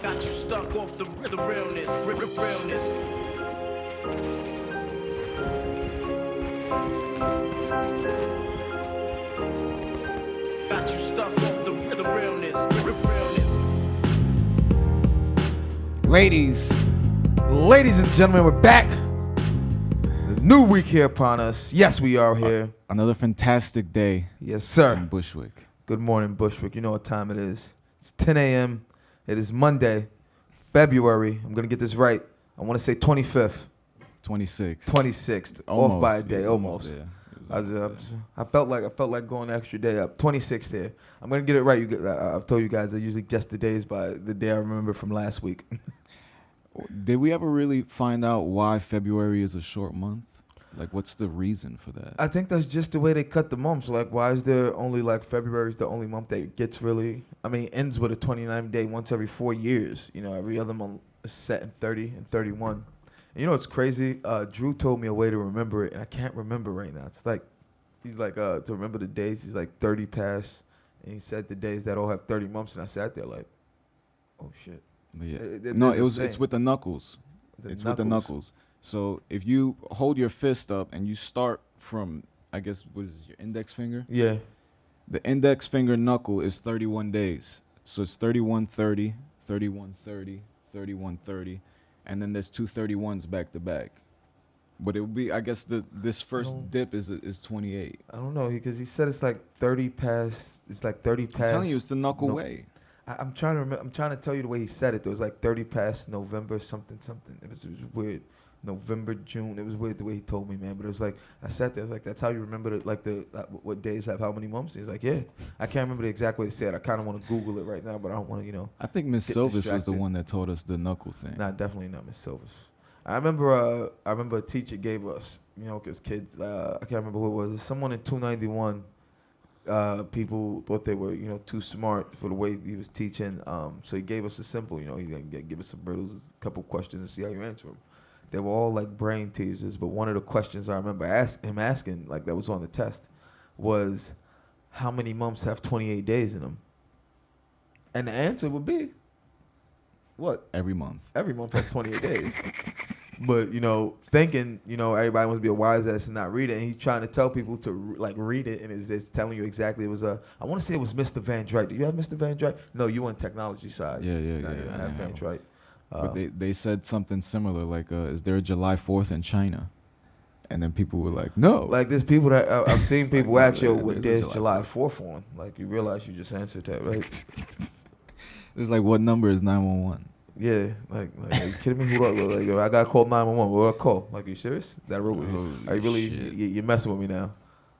Got you stuck off the realness, realness. Got you stuck off the realness, realness. Ladies and gentlemen, we're back. The new week here upon us. Yes, we are here. Another fantastic day. Yes, sir. In Bushwick. Good morning, Bushwick. You know what time it is. It's 10 a.m. It is Monday, February. I'm going to get this right. I want to say 25th. 26th. Off by a day, almost. I felt like going an extra day up. 26th here. I'm going to get it right. I've told you guys I usually guess the days by the day I remember from last week. Did we ever really find out why February is a short month? Like, what's the reason for that? I think that's just the way they cut the months. Like, why is there only, like, February's the only month that gets really, ends with a 29th day once every 4 years. You know, every other month is set in 30 and 31. And you know what's crazy? Drew told me a way to remember it, and I can't remember right now. It's like, he's like, to remember the days, he's like 30 past, and he said the days that all have 30 months, and I sat there like, oh, shit. Yeah. It's with the knuckles. With the knuckles. So if you hold your fist up and you start from, I guess, what is your index finger? Yeah. The index finger knuckle is 31 days. So it's 31:30, 31:30, 31:30, and then there's two 31s back to back. But it would be, I guess, this first dip is 28. I don't know, because he said it's like 30 past. It's like 30 past. I'm telling you, it's the knuckle way. I'm trying to remember. I'm trying to tell you the way he said it. It was like 30 past November something. It was weird. November, June. It was weird the way he told me, man. But it was like, I sat there. I was like, that's how you remember it, like what days have how many months? He's like, yeah. I can't remember the exact way to say it. I kind of want to Google it right now, but I don't want to, I think Miss Silvis was the one that taught us the knuckle thing. Nah, definitely not Miss Silvis. I remember a teacher gave us, because kids, I can't remember who it was. Someone in 291. People thought they were, too smart for the way he was teaching. So he gave us a simple, he didn't give us some riddles, a couple questions, and see how you answer them. They were all like brain teasers, but one of the questions I remember him asking, like that was on the test, was how many months have 28 days in them? And the answer would be, what? Every month. Every month has 28 days. But, thinking, everybody wants to be a wise ass and not read it. And he's trying to tell people to, read it. And it's telling you exactly. It was I want to say it was Mr. Van Dyke. Do you have Mr. Van Dyke? No, you on technology side. Yeah. You don't have Van Dyke. But they said something similar, like, is there a July 4th in China? And then people were like, no. Like, there's people that, I've seen people ask you what there's July 4th on. Like, you realize you just answered that, right? It's like, what number is 911? Yeah, like are you kidding me? Like, I got to call 911. What do I call? Like, are you serious? Are you really, you're messing with me now?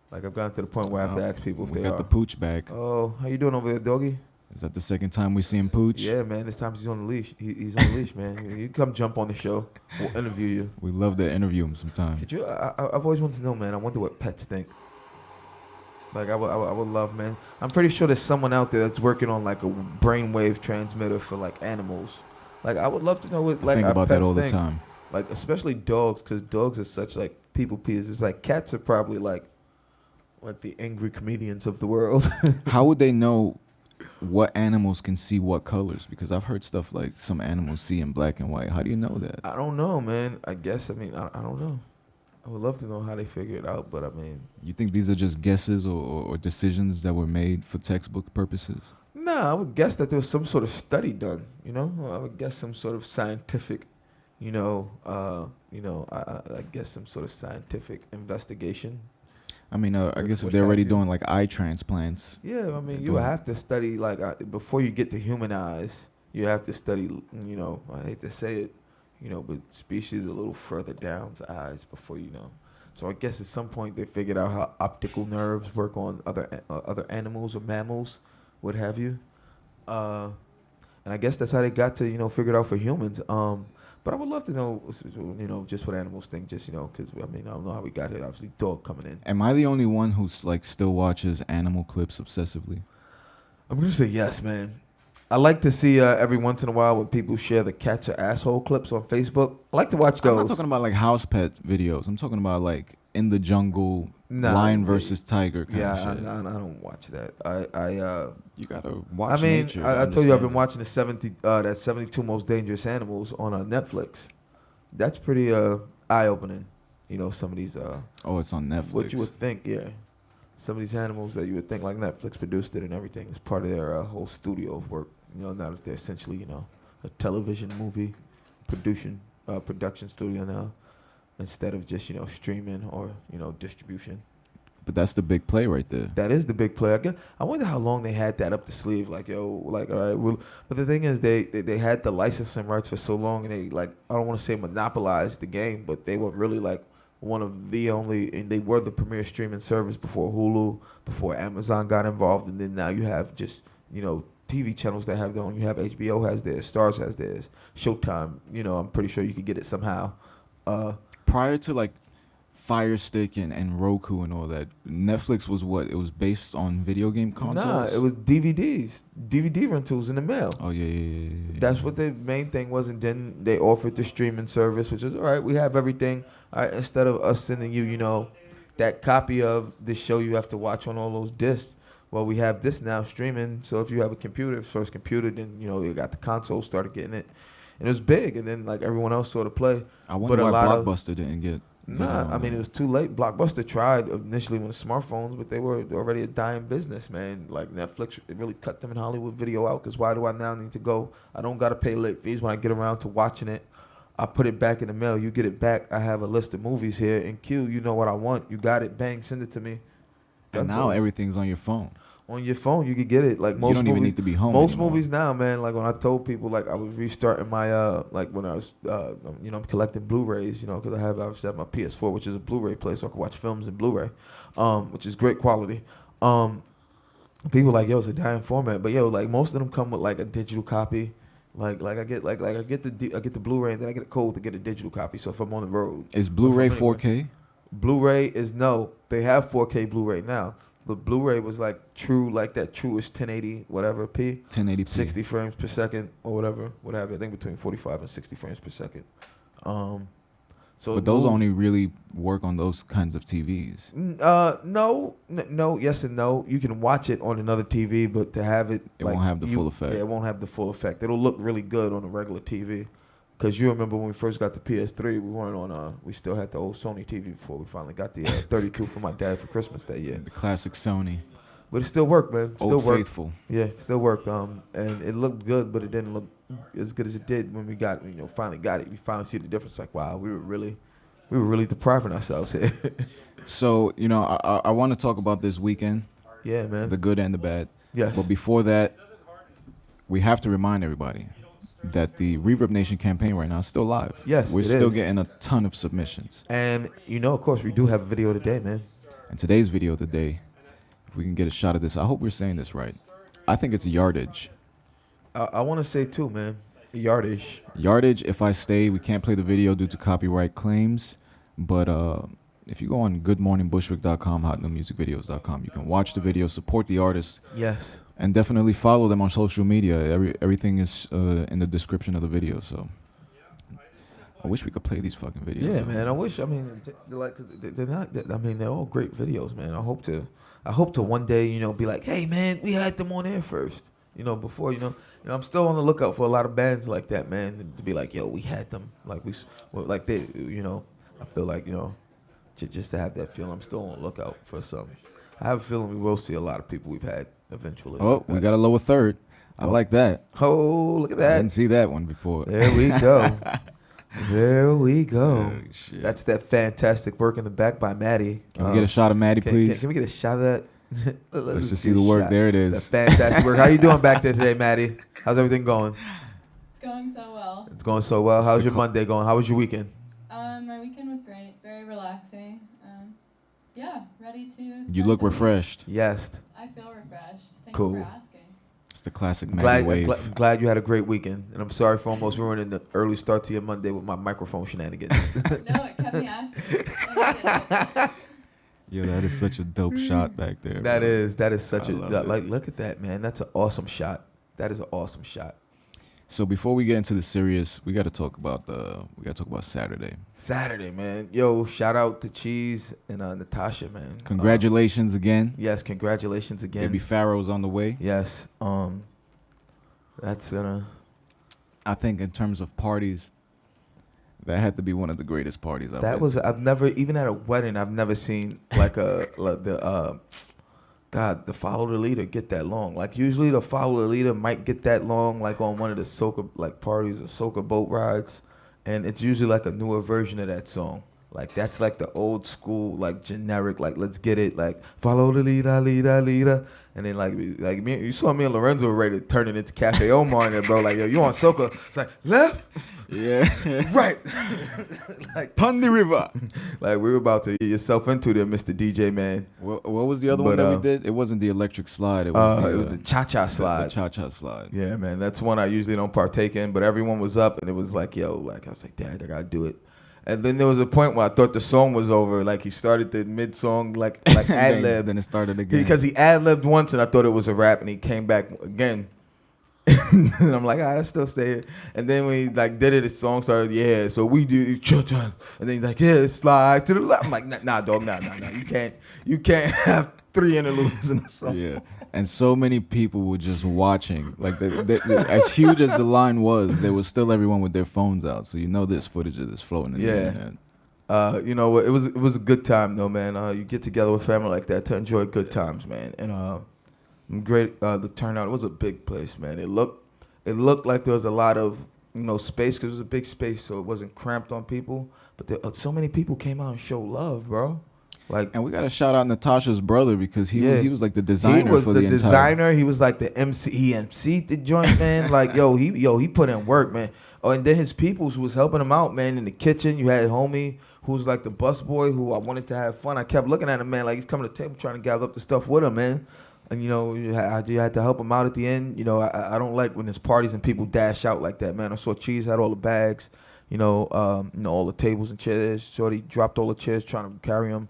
Like, I've gotten to the point where I have to ask people if they are. We got the pooch back. Oh, how you doing over there, doggy? Is that the second time we see him pooch? Yeah, man. This time he's on the leash. He's on the leash, man. You come jump on the show. We'll interview you. We love to interview him sometime. Could you? I've always wanted to know, man. I wonder what pets think. Like, I would love, man. I'm pretty sure there's someone out there that's working on like a brainwave transmitter for like animals. Like, I would love to know what like. I think about that all the time. Like, especially dogs, because dogs are such like people pleasers. It's like cats are probably like the angry comedians of the world. How would they know what animals can see what colors? Because I've heard stuff like some animals see in black and white. How do you know that? I don't know, man. I guess, I don't know. I would love to know how they figure it out, but You think these are just guesses or decisions that were made for textbook purposes? Nah, I would guess that there was some sort of study done, I would guess some sort of scientific, I guess some sort of scientific investigation. I guess if they're already doing like eye transplants. Yeah, you would have to study before you get to human eyes. You have to study, I hate to say it, but species a little further down's eyes before So I guess at some point they figured out how optical nerves work on other animals or mammals, what have you. And I guess that's how they got to figure it out for humans. But I would love to know, just what animals think, because, I don't know how we got here. Obviously, dog coming in. Am I the only one who's, still watches animal clips obsessively? I'm going to say yes, man. I like to see every once in a while when people share the cats or asshole clips on Facebook. I like to watch those. I'm not talking about, house pet videos. I'm talking about, in the jungle, Nah, lion versus tiger kind Yeah, of shit. I don't watch that. You gotta I watch mean, nature. to I told you I've been understand. watching the 72 most dangerous animals on Netflix. That's pretty eye opening. You know, some of these Oh, it's on Netflix. what you would think, yeah. Some of these animals that you would think like Netflix produced it and everything. It's part of their whole studio of work. You know, now that they're essentially, you know, a television movie production studio now, instead of just, you know, streaming or, you know, distribution. But that's the big play right there. That is the big play. I wonder how long they had that up the sleeve. Like, yo, like, all right. Well, but the thing is, they had the licensing rights for so long, and they, like, I don't want to say monopolized the game, but they were really like one of the only, and they were the premier streaming service before Hulu, before Amazon got involved, and then now you have just, you know, TV channels that have their own. You have HBO has theirs, Stars has theirs, Showtime. You know, I'm pretty sure you could get it somehow. Prior to like Fire Stick and Roku and all that, Netflix was what? It was based on video game consoles? Nah, it was DVDs, DVD rentals in the mail. Oh, yeah. That's what the main thing was, and then they offered the streaming service, which is all right. We have everything. All right, instead of us sending you, you know, that copy of the show you have to watch on all those discs. Well, we have this now streaming. So if you have a computer, first computer, then you know you got the console, started getting it, and it was big. And then like everyone else saw the play. I wonder why Blockbuster didn't get. Nah, I mean it was too late. Blockbuster tried initially with the smartphones, but they were already a dying business, man. Like Netflix, it really cut them in Hollywood video out. Cause why do I now need to go? I don't gotta pay late fees when I get around to watching it. I put it back in the mail. You get it back. I have a list of movies here in queue. You know what I want. You got it. Bang, send it to me. And now everything's on your phone. On your phone, you could get it. Like most You don't movies, even need to be home most anymore. movies now, man. Like when I told people, like I was restarting my like when I was you know, I'm collecting Blu-rays, you know, because I obviously have my PS4, which is a Blu-ray player, so I can watch films in Blu-ray, which is great quality. People like, yo, it's a dying format, but yo, like most of them come with like a digital copy. Like I get the Blu-ray, and then I get a code to get a digital copy. So if I'm on the road, Is Blu-ray From anywhere. 4K? Blu-ray is no. They have 4K Blu-ray now, but Blu-ray was like true, like that truest 1080 whatever p, 1080p. 60 frames per second or whatever. I think between 45 and 60 frames per second. So But those only really work on those kinds of TVs. No, yes and no. You can watch it on another TV, but to have it, It won't have the full effect. Yeah, it won't have the full effect. It'll look really good on a regular TV. Cause you remember when we first got the PS3, we weren't on. We still had the old Sony TV before we finally got the 32 for my dad for Christmas that year. The classic Sony. But it still worked, man. Still Old worked. faithful. Yeah, it still worked. And it looked good, but it didn't look as good as it did when we got, finally got it. We finally see the difference. Like, wow, we were really depriving ourselves here. So, I want to talk about this weekend, Yeah, man. the good and the bad. Yes. But before that, we have to remind everybody that the Reverb Nation campaign right now is still live. Yes, We're it still is. getting a ton of submissions. And of course, we do have a video today, man. And today's video of the day, if we can get a shot of this, I hope we're saying this right. I think it's yardage. I want to say too, man, yardage. Yardage, if I stay, we can't play the video due to copyright claims. But if you go on goodmorningbushwick.com, hotnewmusicvideos.com, you can watch the video, support the artist, Yes. and definitely follow them on social media. Everything is in the description of the video. So I wish we could play these fucking videos. Yeah, man. I wish. I mean, they're not. I mean, they're all great videos, man. I hope to one day, be like, hey, man, we had them on air first. Before, I'm still on the lookout for a lot of bands like that, man. To be like, yo, we had them, like they, I feel like, just to have that feeling. I'm still on the lookout for some. I have a feeling we will see a lot of people we've had eventually. Oh, we got a lower third. I like that. Oh, look at I that. didn't see that one before. There we go. There we go. Oh, shit. That's that fantastic work in the back by Maddie. Can we get a shot of Maddie, please? Can we get a shot of that? Let's just see see the work. shot. There it is. That's fantastic work. How you doing back there today, Maddie? How's everything going? It's going so well. It's going so well. It's How's the your cl- Monday going? How was your weekend? My weekend was great, very relaxing. Yeah, ready to. You start look the week. refreshed. Yes. I feel refreshed. Thank Cool. you for asking. It's the classic I'm Maddie glad, wave. I'm glad you had a great weekend. And I'm sorry for almost ruining the early start to your Monday with my microphone shenanigans. No, it kept me active. Yeah, that is such a dope shot back there. That bro. is such I a, love it. like, look at that, man. That's an awesome shot. That is an awesome shot. So before we get into the serious, we got to talk about Saturday. Saturday, man. Yo, shout out to Cheese and Natasha, man. Congratulations again. Yes, congratulations again. Baby Pharaoh's on the way. Yes. That's gonna. I think in terms of parties, that had to be one of the greatest parties I've been to. I've never, even at a wedding, I've never seen like the follow the leader get that long. Like usually the follow the leader might get that long, like on one of the soca like parties or soca boat rides, and it's usually like a newer version of that song. Like that's like the old school, like generic, like let's get it, like follow the leader, leader, leader. And then like me, you saw me and Lorenzo were ready to turn it into Cafe Omar in there, bro. Like yo, you on soca? It's like left. Yeah. Right. Like Pon the river. like we were about to get yourself into there, Mr. DJ man. What was the other one that we did? It wasn't the electric slide. It was the cha-cha slide. The cha-cha slide. Yeah, man. That's one I usually don't partake in, but everyone was up and it was like, yo, like I was like, Dad, I gotta do it. And then there was a point where I thought the song was over. Like he started the mid-song like ad lib. Then it started again. Because he ad libbed once and I thought it was a rap and he came back again. And I'm like, I still stay here. And then when he like did it, the song started, yeah, so we do cha-cha. And then he's like, yeah, slide to the left. I'm like, nah, dog, nah. You can't have 3 interludes in the song. Yeah. And so many people were just watching. Like as huge as the line was, there was still everyone with their phones out. So you know there's footage of this floating in the internet. You know, it was a good time though, man. You get together with family like that to enjoy good times, man. And great the turnout. It was a big place, man. It looked like there was a lot of space because it was a big space, so it wasn't cramped on people. But so many people came out and showed love, bro. Like, and we gotta shout out Natasha's brother because he was like the designer he was for the entire. Designer. He was like the MC. He MC'd the joint, man. Like he put in work, man. Oh, and then his peoples who was helping him out, man, in the kitchen. You had homie who was like the bus boy who I wanted to have fun. I kept looking at him, man, like he's coming to the table trying to gather up the stuff with him, man. And you had to help him out at the end. I don't like when there's parties and people dash out like that, man. I saw Cheese had all the bags, all the tables and chairs. Shorty dropped all the chairs trying to carry them.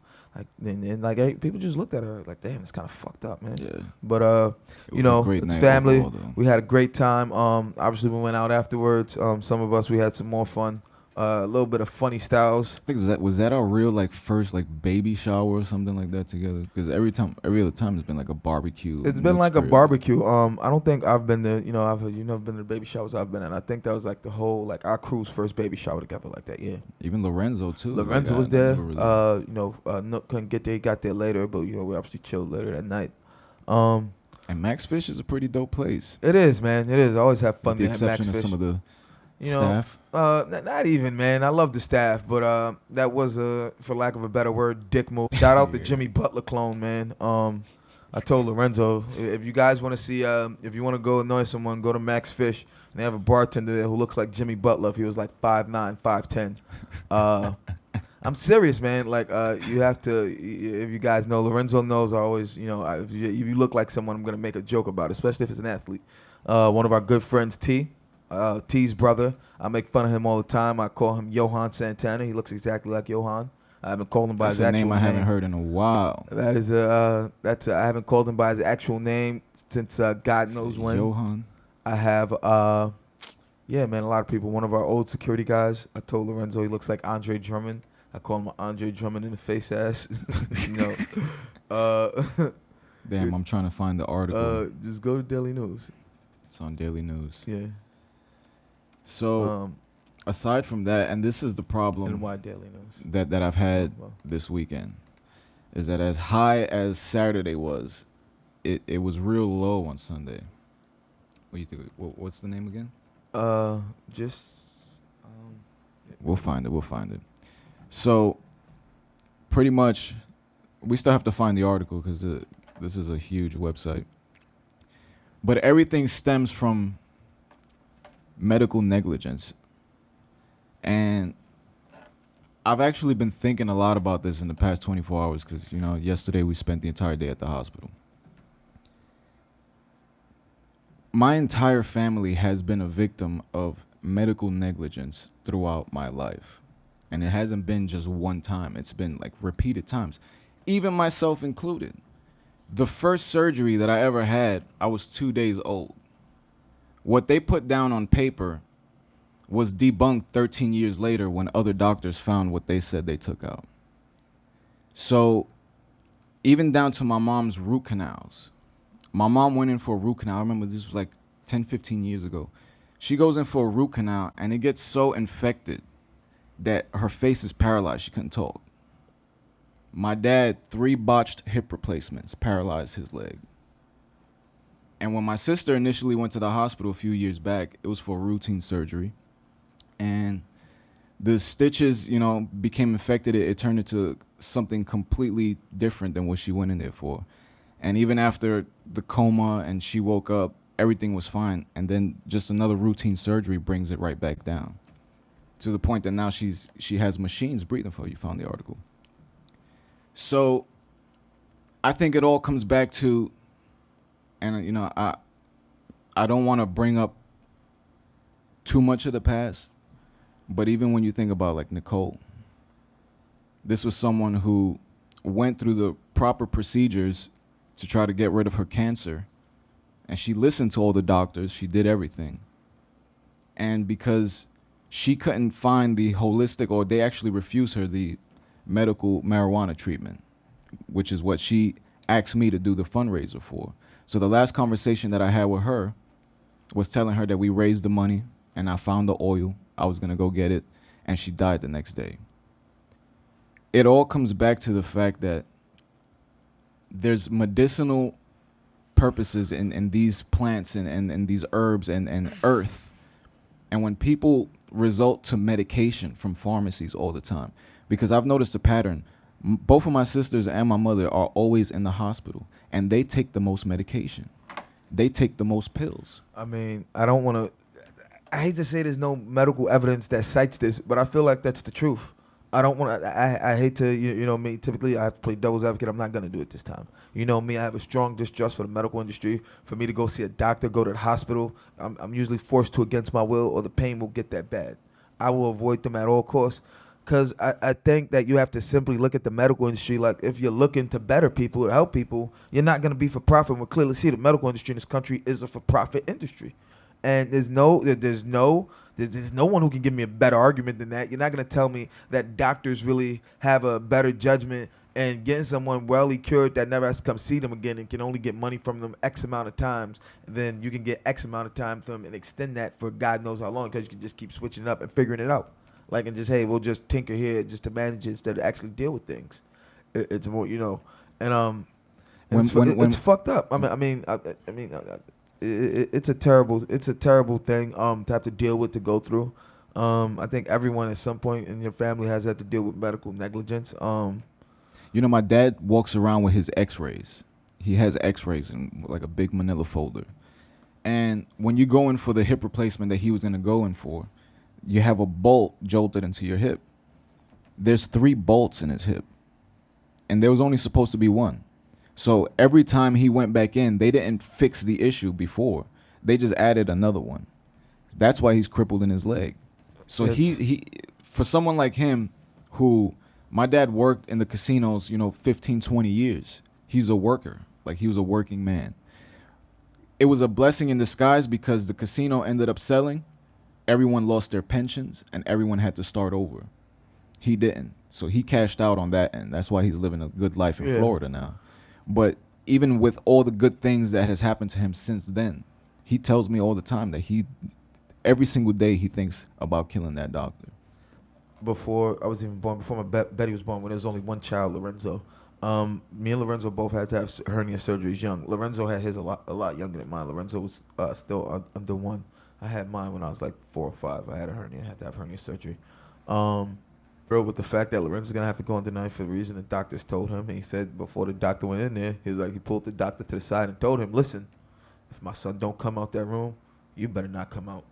Like people just looked at her like, damn, it's kind of fucked up, man. Yeah. But it's family. We had a great time. Obviously we went out afterwards. Some of us we had some more fun. A little bit of funny styles. I think was that our real like first like baby shower or something like that together? Because every other time it's been like a barbecue. It's been like a barbecue. I don't think I've been there. I've been to the baby showers I've been in. I think that was like the whole like our crew's first baby shower together like that. Yeah. Even Lorenzo too. Lorenzo was there. Nook couldn't get there. He got there later, but we obviously chilled later that night. And Max Fish is a pretty dope place. It is, man. It is. I always have fun With the there at Max exception of Fish. some of the staff. Not even, man. I love the staff, but that was for lack of a better word, dick move. Shout out to Jimmy Butler clone, man. I told Lorenzo, if you guys want to see, if you want to go annoy someone, go to Max Fish. And they have a bartender there who looks like Jimmy Butler if he was like 5'9", 5'10". I'm serious, man. Like, you have to, if you guys know, Lorenzo knows I always, if you look like someone, I'm going to make a joke about it, especially if it's an athlete. One of our good friends, T's brother. I make fun of him all the time. I call him Johan Santana. He looks exactly like Johan. I haven't called him by his actual name. That's a name I haven't heard in a while. I haven't called him by his actual name since God knows when. Johan. I have, man, a lot of people. One of our old security guys, I told Lorenzo he looks like Andre Drummond. I call him Andre Drummond in the face ass. Damn, I'm trying to find the article. Just go to Daily News. It's on Daily News. Yeah. So, aside from that, and this is the problem and why Daily News? that I've had this weekend, is that as high as Saturday was, it was real low on Sunday. What do you think? What's the name again? We'll find it. So, pretty much, we still have to find the article because this is a huge website. But everything stems from medical negligence. And I've actually been thinking a lot about this in the past 24 hours because, yesterday we spent the entire day at the hospital. My entire family has been a victim of medical negligence throughout my life. And it hasn't been just one time. It's been like repeated times, even myself included. The first surgery that I ever had, I was 2 days old. What they put down on paper was debunked 13 years later when other doctors found what they said they took out. So even down to my mom's root canals. My mom went in for a root canal. I remember this was like 10, 15 years ago. She goes in for a root canal and it gets so infected that her face is paralyzed. She couldn't talk. My dad, 3 botched hip replacements, paralyzed his leg. And when my sister initially went to the hospital a few years back, it was for routine surgery. And the stitches, became infected. It turned into something completely different than what she went in there for. And even after the coma and she woke up, everything was fine. And then just another routine surgery brings it right back down to the point that now she has machines breathing for her. You found the article. So I think it all comes back to, and I don't want to bring up too much of the past, but even when you think about like Nicole, this was someone who went through the proper procedures to try to get rid of her cancer, and she listened to all the doctors, she did everything. And because she couldn't find the holistic, or they actually refused her the medical marijuana treatment, which is what she asked me to do the fundraiser for. So the last conversation that I had with her was telling her that we raised the money and I found the oil. I was going to go get it, and she died the next day. It all comes back to the fact that there's medicinal purposes in these plants and these herbs and earth. And when people resort to medication from pharmacies all the time, because I've noticed a pattern, both of my sisters and my mother are always in the hospital, and they take the most medication. They take the most pills. I mean, I hate to say there's no medical evidence that cites this, but I feel like that's the truth. I don't want to, I hate to, me, typically I have to play devil's advocate. I'm not going to do it this time. You know me, I have a strong distrust for the medical industry. For me to go see a doctor, go to the hospital, I'm usually forced to against my will, or the pain will get that bad. I will avoid them at all costs, because I think that you have to simply look at the medical industry like, if you're looking to better people or help people, you're not going to be for profit. And we clearly see the medical industry in this country is a for-profit industry. And there's no one who can give me a better argument than that. You're not going to tell me that doctors really have a better judgment, and getting someone wellly cured that never has to come see them again and can only get money from them X amount of times, then you can get X amount of time from them and extend that for God knows how long, because you can just keep switching it up and figuring it out. Like, and just, hey, we'll just tinker here just to manage it instead of actually deal with things. It's more, and it's fucked up. It's a terrible thing to have to deal with, to go through. I think everyone at some point in your family has had to deal with medical negligence. My dad walks around with his x-rays. He has x-rays in like a big manila folder. And when you go in for the hip replacement that he was going to go in for, you have a bolt jolted into your hip. There's 3 bolts in his hip, and there was only supposed to be 1. So every time he went back in, they didn't fix the issue before. They just added another one. That's why he's crippled in his leg. So he for someone like him, who my dad worked in the casinos, 15, 20 years. He's a worker. Like, he was a working man. It was a blessing in disguise, because the casino ended up selling. Everyone lost their pensions and everyone had to start over. He didn't. So he cashed out on that end. That's why he's living a good life in Florida now. But even with all the good things that has happened to him since then, he tells me all the time that every single day he thinks about killing that doctor. Before I was even born, before Betty was born, when there was only one child, Lorenzo, me and Lorenzo both had to have hernia surgeries young. Lorenzo had his a lot younger than mine. Lorenzo was still under 1. I had mine when I was like 4 or 5. I had a hernia. I had to have hernia surgery. With the fact that Lorenzo's going to have to go on tonight for the reason the doctors told him. And he said before the doctor went in there, he pulled the doctor to the side and told him, listen, if my son don't come out that room, you better not come out.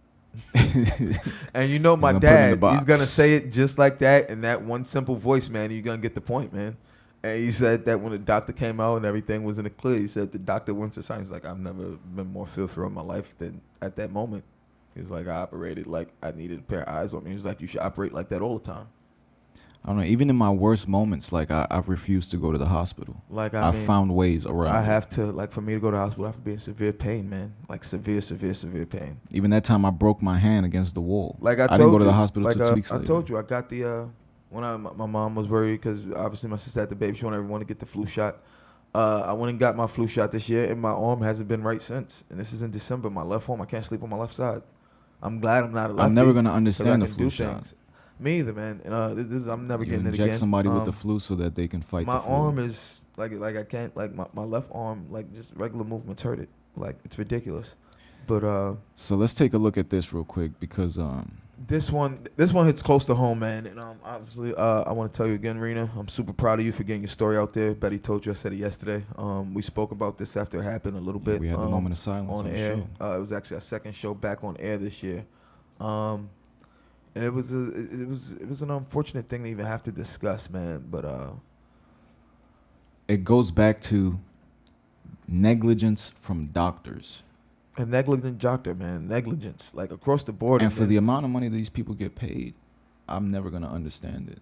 And my dad, he's going to say it just like that in that one simple voice, man. You're going to get the point, man. And he said that when the doctor came out and everything was in the clear, he said the doctor went to the side. He's like, I've never been more fearful in my life than at that moment. He was like, I operated like I needed a pair of eyes on me. He was like, you should operate like that all the time. I don't know. Even in my worst moments, like I've refused to go to the hospital. Like I've mean, found ways around. I it. have to, like, for me to go to the hospital, I have to be in severe pain, man. Like severe pain. Even that time I broke my hand against the wall. Like I didn't go told to you, the hospital like till 2 weeks later. I told you, I got the when my mom was worried because obviously my sister had the baby. She wanted everyone to get the flu shot. I went and got my flu shot this year, and my arm hasn't been right since. And this is in December. My left arm, I can't sleep on my left side. I'm glad I'm not a lefty. I'm never gonna 'cause understand I the can flu do shot. things. Me either, man. I'm never You getting it inject again. somebody with the flu so that they can fight My the flu. arm is like I can't, like my left arm, like just regular movements hurt it. Like it's ridiculous. But So let's take a look at this real quick because this one hits close to home, man. And obviously I want to tell you again, Rena, I'm super proud of you for getting your story out there. Betty told you, I said it yesterday. We spoke about this after it happened a little bit. we had the moment of silence on the air. show. It was actually our second show back on air this year. And it was an unfortunate thing to even have to discuss, man. But It goes back to negligence from doctors. a negligent doctor, man, negligence, like across the board. And for the amount of money these people get paid, I'm never gonna understand it.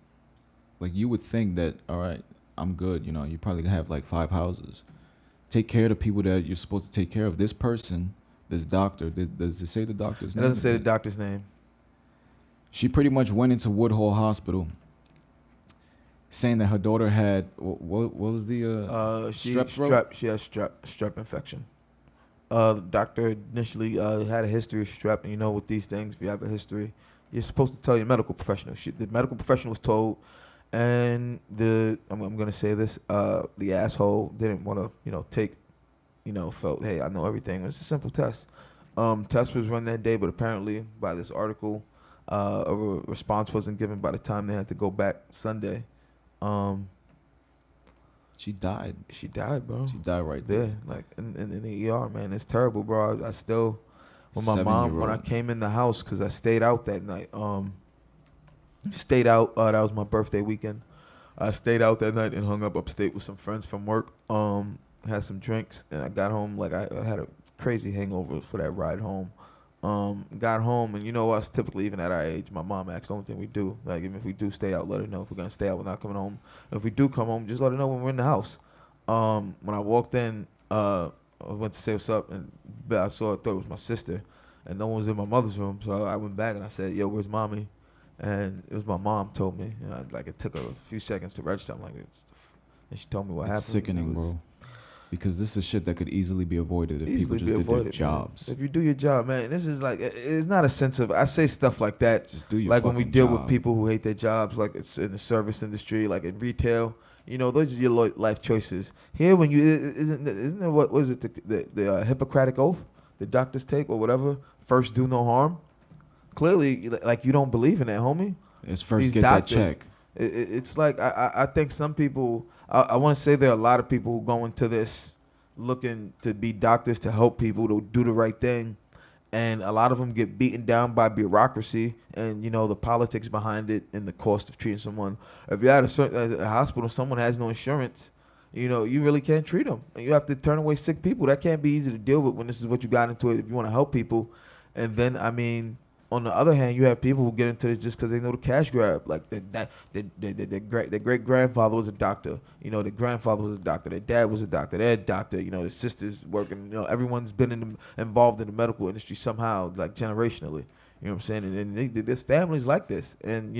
Like you would think that, all right, I'm good. You know, you probably have like 5 houses. Take care of the people that you're supposed to take care of. This person, this doctor, does it say the doctor's It name? doesn't say the doctor's name. She pretty much went into Woodhull Hospital saying that her daughter had, what was the strep throat? She has strep infection. The doctor initially had a history of strep, and you know with these things, if you have a history, you're supposed to tell your medical professional. The medical professional was told, and I'm gonna say this, the asshole didn't want to take, felt, hey, I know everything. It's a simple test. Test was run that day, but apparently by this article, a response wasn't given by the time they had to go back Sunday. She died. She died, bro. She died right there. Yeah, like in the ER, man. It's terrible, bro. I still, when my mom, when I came in the house, because I stayed out that night. Stayed out. That was my birthday weekend. I stayed out that night and hung up upstate with some friends from work. Had some drinks, and I got home. Like I had a crazy hangover for that ride home. Got home, and you know us, typically even at our age, my mom asks the only thing we do, like even if we do stay out, let her know if we're gonna stay out, we're not coming home. If we do come home, just let her know when we're in the house. When I walked in, I went to say what's up, and I thought it was my sister, and no one was in my mother's room, so I went back and I said, yo, where's mommy? And it was my mom told me, and it took a few seconds to register. I'm like, and she told me what happened. It's sickening, bro. Because this is shit that could easily be avoided if people just did their jobs. Man. If you do your job, man, this is like, it's not a sense of, I say stuff like that. Just do your like when we deal job. with people who hate their jobs, like it's in the service industry, like in retail, those are your life choices. Here, when you, isn't it, what was it, the Hippocratic Oath, the doctors take or whatever, first do no harm? Clearly, like you don't believe in that, homie. It's first These get doctors, that check. It's like, I think some people, I want to say there are a lot of people who go into this looking to be doctors to help people to do the right thing, and a lot of them get beaten down by bureaucracy and the politics behind it and the cost of treating someone. If you're at a hospital, someone has no insurance, you really can't treat them, and you have to turn away sick people. That can't be easy to deal with when this is what you got into it. If you want to help people, and then on the other hand, you have people who get into this just because they know the cash grab. Like their great grandfather was a doctor. Their grandfather was a doctor. Their dad was a doctor. Their doctor. The sisters working. Everyone's been involved in the medical industry somehow, like generationally. You know what I'm saying? And there's families like this. And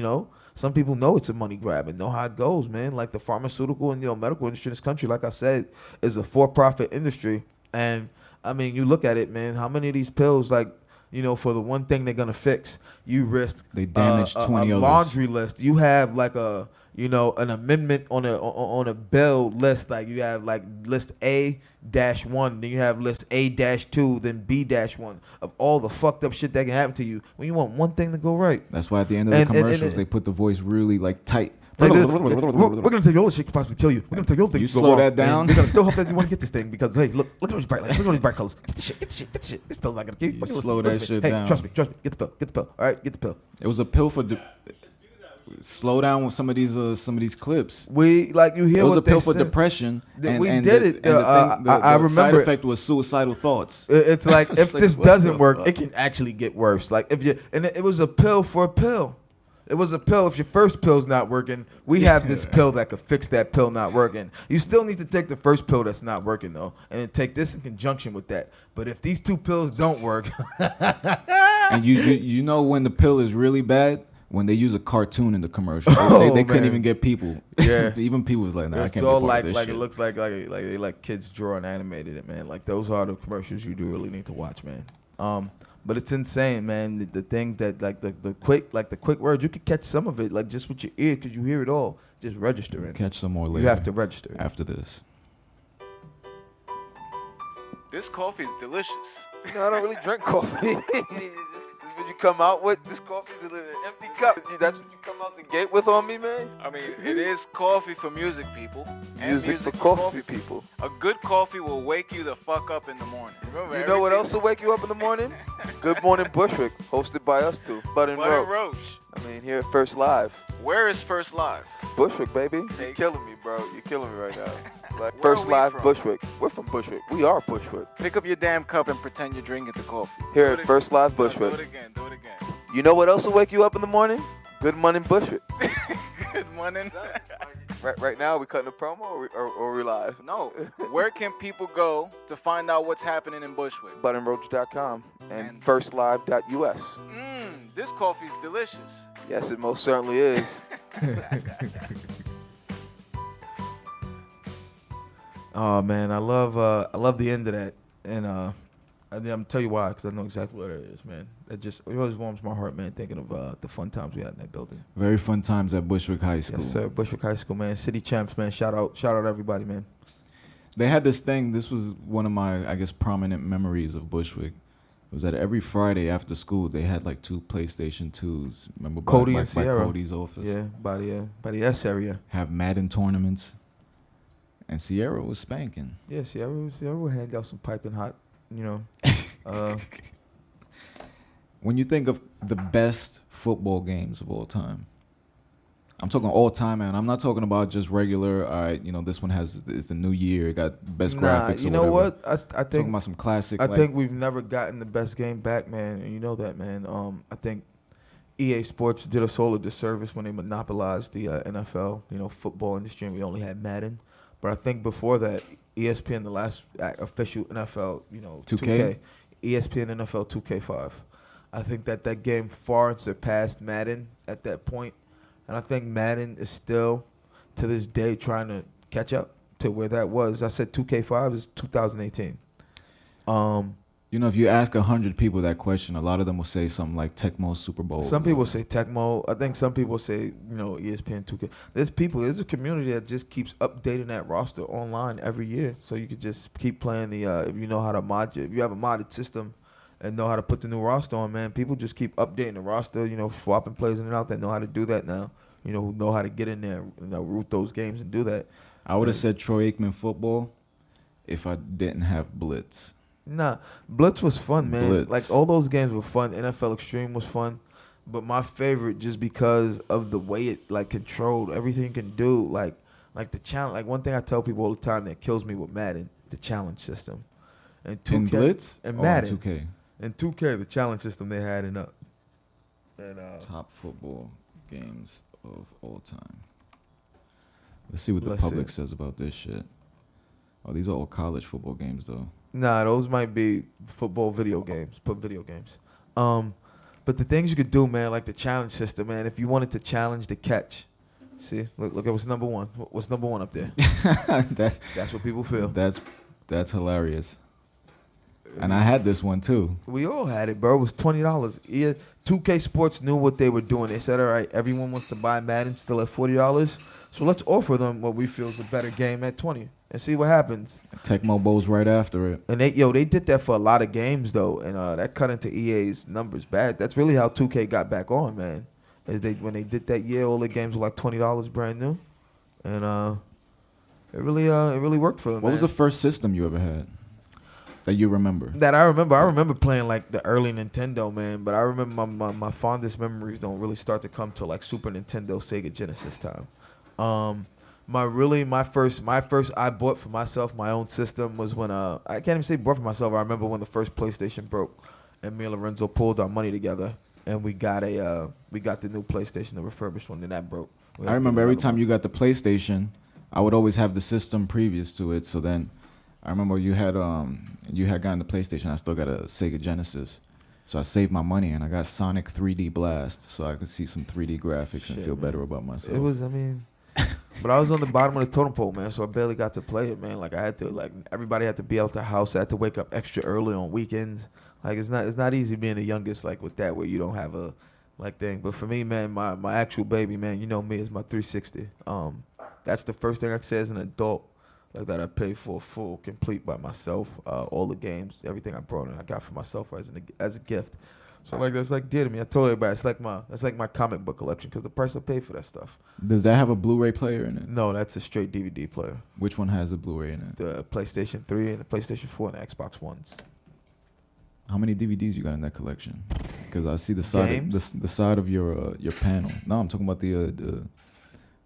some people know it's a money grab and know how it goes, man. Like the pharmaceutical and medical industry in this country, like I said, is a for-profit industry. And you look at it, man. How many of these pills, like, for the one thing they're gonna fix, you risk they damage 20 a others. laundry list. You have like an amendment on a bill list. Like you have like list A-1, then you have list A-2, then B-1 of all the fucked up shit that can happen to you when you want one thing to go right. That's why at the end of the commercials they put the voice really like tight. Like we're gonna tell you all this shit could possibly kill you. We're gonna tell you all the things You go wrong. slow that down. We're gonna still hope that you want to get this thing because hey, look at those bright lights. Look at those bright colors. Get the shit. This pill's not gonna kill you. You slow that shit down. Hey, trust me. Get the pill. All right, get the pill. It was a pill for slow down with some of these clips. We like you hear it was what a pill they for said. depression. We and did it. I remember. Side effect was suicidal thoughts. It's like if like, this what doesn't the work, fuck? it can actually get worse. Like if you and it was a pill for a pill. It was a pill. If your first pill's not working, we have this pill that could fix that pill not working. You still need to take the first pill that's not working though, and then take this in conjunction with that. But if these two pills don't work, And you know when the pill is really bad? When they use a cartoon in the commercial. They couldn't man. even get people. Yeah. Even people was like, nah, I it's can't all be part like of this like shit. it looks like they like kids draw and animated it, man. Like those are the commercials you do really need to watch, man. But it's insane, man. The things that like the quick words, you could catch some of it like just with your ear because you hear it all. Just register it. Catch some more later. You have to register. After this. This coffee is delicious. You know, I don't really drink coffee. This is what you come out with. This coffee's an empty cup. That's what you come out the gate with on me, man. I mean, it is coffee for music people. And Music for coffee people. A good coffee will wake you the fuck up in the morning. Remember, You know what everything- else will wake you up in the morning? Good Morning Bushwick, hosted by us two, Bud and Bud and Roach. Roach. I mean, here at First Live. Where is First Live? Bushwick, baby. You're Take- killing me, bro. You're killing me right now. Like Where First are we Live from? Bushwick. We're from Bushwick. We are Bushwick. Pick up your damn cup and pretend you're drinking the coffee. Here Do at it First Live again. No, Bushwick. Do it again. Do it again. You know what else will wake you up in the morning? Good Morning Bushwick. Good morning. right now, we cutting a promo or we live? No. Where can people go to find out what's happening in Bushwick? BudandRoach.com and And- FirstLive.us. This coffee is delicious. Yes, it most certainly is. Oh man, I love the end of that, and I'm tell you why, because I know exactly what it is, man. It always warms my heart, man, thinking of the fun times we had in that building. Very fun times at Bushwick High School. Yes, sir. Bushwick High School, man. City champs, man. Shout out everybody, man. They had this thing. This was one of my, I guess, prominent memories of Bushwick. It was that every Friday after school, they had like 2 PlayStation 2s. Remember Cody by and Sierra. Cody's office? Yeah, by the S area. Have Madden tournaments. And Sierra was spanking. Yeah, Sierra would hand out some piping hot, you know. When you think of the best football games of all time, I'm talking all time, man. I'm not talking about just regular. All right, you know, this one it's the new year. It got best graphics. You or know whatever. what? I Talking think about some classic. I like, think we've never gotten the best game back, man. And you know that, man. I think EA Sports did us all a disservice when they monopolized the NFL, you know, football industry, and we only had Madden. But I think before that, ESPN, the last official NFL, you know, 2K? ESPN NFL 2K5. I think that game far surpassed Madden at that point. And I think Madden is still, to this day, trying to catch up to where that was. I said 2K5 is 2018. You know, if you ask 100 people that question, a lot of them will say something like Tecmo Super Bowl. Some people say Tecmo. I think some people say, you know, ESPN 2K. There's a community that just keeps updating that roster online every year. So you could just keep playing if you know how to mod it. If you have a modded system and know how to put the new roster on, man, people just keep updating the roster, you know, swapping players in and out. They know how to do that now. You know, who know how to get in there, you know, root those games and do that. I would have said Troy Aikman football if I didn't have Blitz. Nah, Blitz was fun, man. Blitz. Like, all those games were fun. NFL Extreme was fun. But my favorite, just because of the way it, like, controlled everything you can do. Like the challenge. Like, one thing I tell people all the time that kills me with Madden, the challenge system. And 2K, In Blitz? And Or Madden. in 2K? And 2K, the challenge system they had in Top football games of all time. Let's see what the Let's public see. says about this shit. Oh, these are all college football games, though. Nah, those might be football video games. But the things you could do, man, like the challenge system, man, if you wanted to challenge the catch. See, look at what's number one. What's number one up there? That's That's what people feel. that's hilarious. And I had this one too. We all had it, bro. It was $20. Yeah, 2K Sports knew what they were doing. They said, all right, everyone wants to buy Madden still at $40. So let's offer them what we feel is a better game at $20 and see what happens. Tecmo Bowl's right after it. And they did that for a lot of games though, and that cut into EA's numbers bad. That's really how 2K got back on, man. When they did that year, all the games were like $20 brand new, and it really worked for them. What was the first system you ever had that you remember? That I remember playing like the early Nintendo, man. But I remember my fondest memories don't really start to come till like Super Nintendo, Sega Genesis time. My first I bought for myself my own system was when I can't even say bought for myself. I remember when the first PlayStation broke, and me and Lorenzo pulled our money together and we got the new PlayStation, the refurbished one, and that broke. I remember every time you got the PlayStation, I would always have the system previous to it. So then, I remember you had gotten the PlayStation. I still got a Sega Genesis, so I saved my money and I got Sonic 3D Blast, so I could see some 3D graphics and feel better about myself. It was, I mean, but I was on the bottom of the totem pole, man, so I barely got to play it, man. Like I had to, like everybody had to be out the house. I had to wake up extra early on weekends. Like it's not easy being the youngest, like with that, where you don't have a like thing. But for me, man, my actual baby, man, you know me, is my 360. That's the first thing I say as an adult, like that I paid for full, complete by myself. All the games, everything I brought in, I got for myself as a gift. So like that's like dear to me. I told everybody that's like my comic book collection because the price I paid for that stuff. Does that have a Blu-ray player in it? No, that's a straight DVD player. Which one has the Blu-ray in it? The PlayStation 3 and the PlayStation 4 and the Xbox Ones. How many DVDs you got in that collection? Because I see the side of your panel. No, I'm talking about the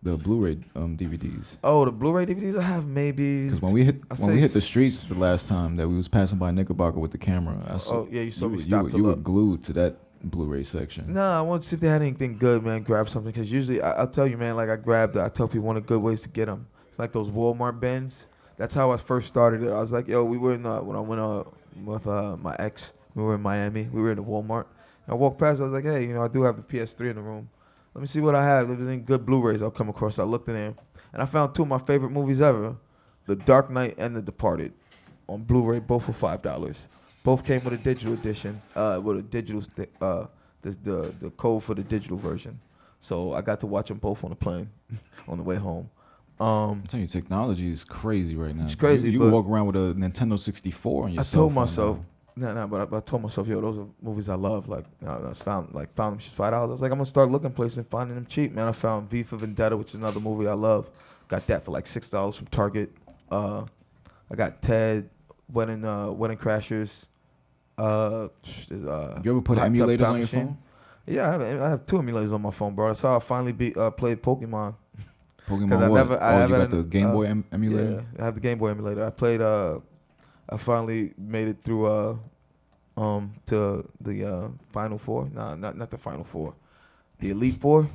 Blu-ray DVDs. Oh, the Blu-ray DVDs I have maybe. Because when we hit the streets the last time that we was passing by Knickerbocker with the camera, I saw. Oh yeah, you saw me stop to You were look. glued to that Blu-ray section. Nah, I wanted to see if they had anything good, man. Grab something because usually I'll tell you, man. Like I tell people one of the good ways to get them. It's like those Walmart bins. That's how I first started it. I was like, yo, we were in when I went with my ex. We were in Miami. We were in the Walmart. And I walked past. I was like, hey, I do have the PS3 in the room. Let me see what I have. If there's any good Blu-rays I'll come across. I looked in there, and I found two of my favorite movies ever, The Dark Knight and The Departed, on Blu-ray, both for $5. Both came with a digital edition, with a digital, the code for the digital version. So I got to watch them both on the plane, on the way home. I'm telling you, technology is crazy right now. It's crazy. You walk around with a Nintendo 64 on your cell told phone myself. now. But I told myself, yo, those are movies I love. Like, I found them just $5. I was like, I'm gonna start looking places and finding them cheap, man. I found V for Vendetta, which is another movie I love. Got that for like $6 from Target. I got Ted, Wedding Crashers. You ever put emulators on your phone? Yeah, I have two emulators on my phone, bro. That's how I finally played Pokemon. Pokemon what? You got the Game Boy emulator? Yeah, I have the Game Boy emulator. I played. I finally made it through to the Final Four. Nah, not the Final Four. The Elite Four.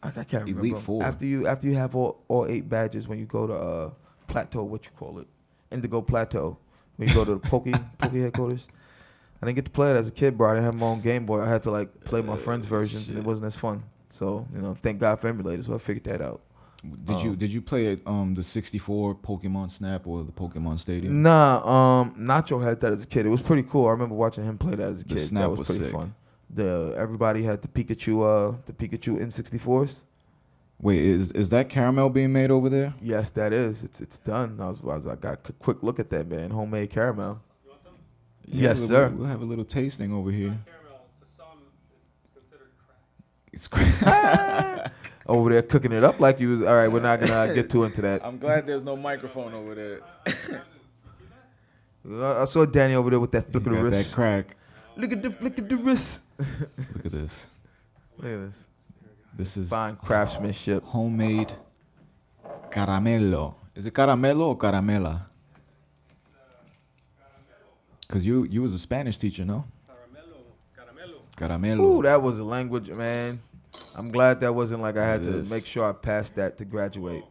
I can't remember. Elite Four. After you have all 8 badges when you go to Plateau, what you call it, Indigo Plateau. When you go to the Poke headquarters. I didn't get to play it as a kid, bro. I didn't have my own Game Boy. I had to like play my friends' versions, and it wasn't as fun. So thank God for emulators. So I figured that out. Did you play the 64 Pokemon Snap or the Pokemon Stadium? Nah, Nacho had that as a kid. It was pretty cool. I remember watching him play that as a kid. Snap that was pretty sick. fun. Everybody had the Pikachu N64s. Wait, is that caramel being made over there? Yes, that is. It's done. I got a quick look at that, man. Homemade caramel. You want some? Yes, we'll, sir. We'll have a little tasting over here. Caramel, to some, it's considered crack. It's Over there cooking it up like you was. All right, we're not gonna get too into that. I'm glad there's no microphone over there. I saw Danny over there with that flick of the Got wrist. that crack. Look at the flick of the wrist. Look at this. Look at this. This is Fine craftsmanship. homemade caramello. Is it caramello or caramela? Because you was a Spanish teacher, no? Caramelo. Ooh, that was a language, man. I'm glad that wasn't like I had It to is. make sure I passed that to graduate.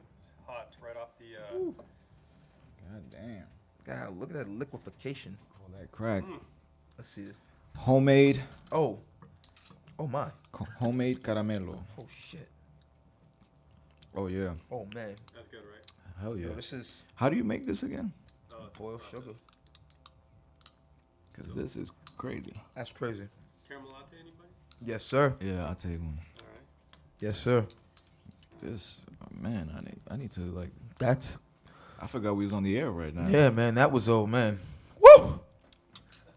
Hot right off the. God damn. God, look at that liquefaction. All that crack. Let's see this. Homemade Oh my. homemade caramello. Oh shit. Oh yeah. Oh man. That's good, right? Hell yeah. Yo, this is How do you make this again? boiled sugar. Because this is crazy. That's crazy. Caramel latte, anybody? Yes, sir. Yeah, I'll take one. All right. Yes, sir. This man, I need to like. That's I forgot we was on the air right now. yeah, man. That was old, man. Woo!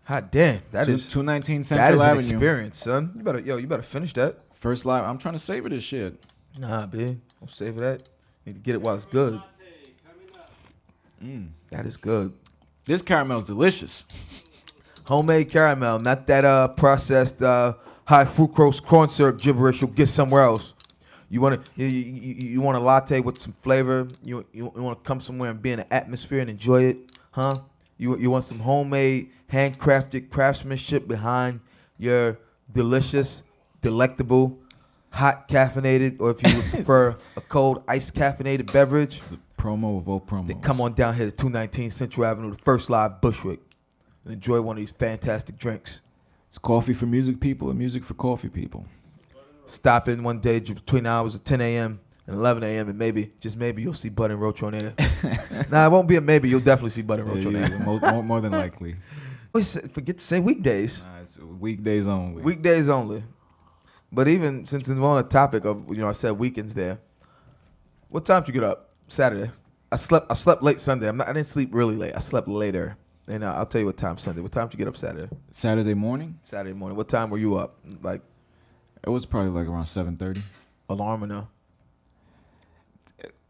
Hot damn. That is 219 that Central is an Avenue. experience, son. You better finish that. First live. I'm trying to savor this shit. Nah, B. Don't save that. Need to get it while it's good. Latte coming up. That is good. This caramel's delicious. Homemade caramel, not that processed high fructose corn syrup gibberish you'll get somewhere else. You want you want a latte with some flavor. You want to come somewhere and be in an atmosphere and enjoy it, huh? You want some homemade, handcrafted craftsmanship behind your delicious, delectable, hot caffeinated, or if you would prefer a cold iced caffeinated beverage, The promo of all promos. then come on down here to 219 Central Avenue, the first live Bushwick, and enjoy one of these fantastic drinks. It's coffee for music people and music for coffee people. Stop in one day between the hours of 10 a.m. and 11 a.m. and maybe, just maybe, you'll see Bud and Roach on air. Nah, it won't be a maybe. You'll definitely see Bud and Roach on air. More than likely. Forget to say weekdays. Nah, it's weekdays only. Weekdays only. But even since we're on the topic of, I said weekends there. What time did you get up Saturday? I slept late Sunday. I didn't sleep really late. I slept later. And I'll tell you what time Sunday. What time did you get up Saturday? Saturday morning, Saturday morning. What time were you up? Like it was probably like around 7:30. alarm or no?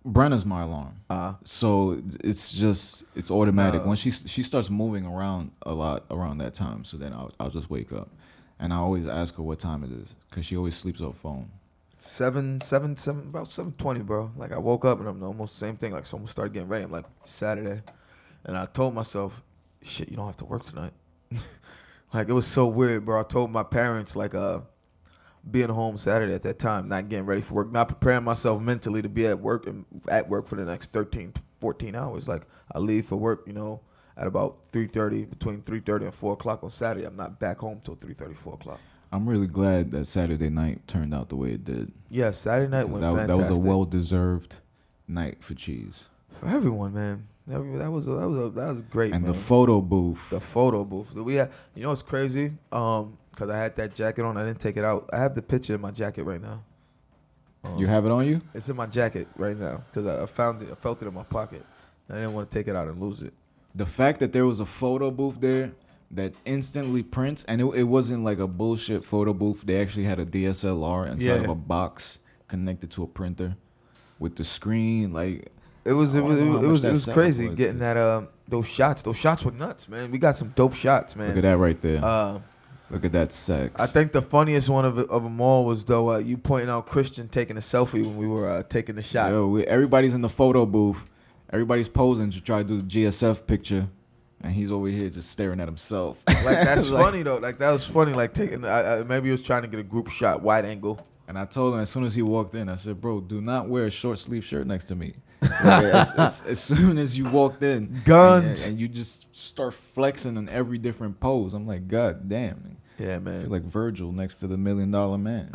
Brenna's my alarm. So it's automatic. Uh. When she starts moving around a lot around that time, so then I'll just wake up. And I always ask her what time it is, because she always sleeps off phone. 7, about 7:20, bro. Like I woke up and I'm almost the same thing. Like someone started getting ready. I'm like, Saturday. And I told myself, shit, you don't have to work tonight. Like it was so weird, bro. I told my parents, like, being home Saturday at that time, not getting ready for work, not preparing myself mentally to be at work for the next 13, 14 hours. Like I leave for work, at about 3:30, between 3:30 and 4 o'clock on Saturday. I'm not back home till 3:30, 4 o'clock. I'm really glad that Saturday night turned out the way it did. Yeah, Saturday night went fantastic. That was a well-deserved night for Cheese. For everyone, man. That was great, And man. the photo booth. The photo booth. We had, it's crazy. Cause I had that jacket on. I didn't take it out. I have the picture in my jacket right now. You have it on you? It's in my jacket right now. Cause I found it. I felt it in my pocket. I didn't want to take it out and lose it. The fact that there was a photo booth there that instantly prints, and it wasn't like a bullshit photo booth. They actually had a DSLR inside of a box connected to a printer with the screen. Like it was crazy was, getting that those shots. Those shots were nuts, man. We got some dope shots, man. Look at that right there. Look at that sex. I think the funniest one of them all was though you pointing out Christian taking a selfie when we were taking the shot. Yo, everybody's in the photo booth. Everybody's posing to try to do the GSF picture, and he's over here just staring at himself. Like that's funny though. Like that was funny. Like taking maybe he was trying to get a group shot, wide angle. And I told him as soon as he walked in, I said, "Bro, do not wear a short sleeve shirt next to me." Like, as soon as you walked in, guns, and you just start flexing in every different pose. I'm like, God damn. Yeah, man. I feel like Virgil next to the $1 Million Man.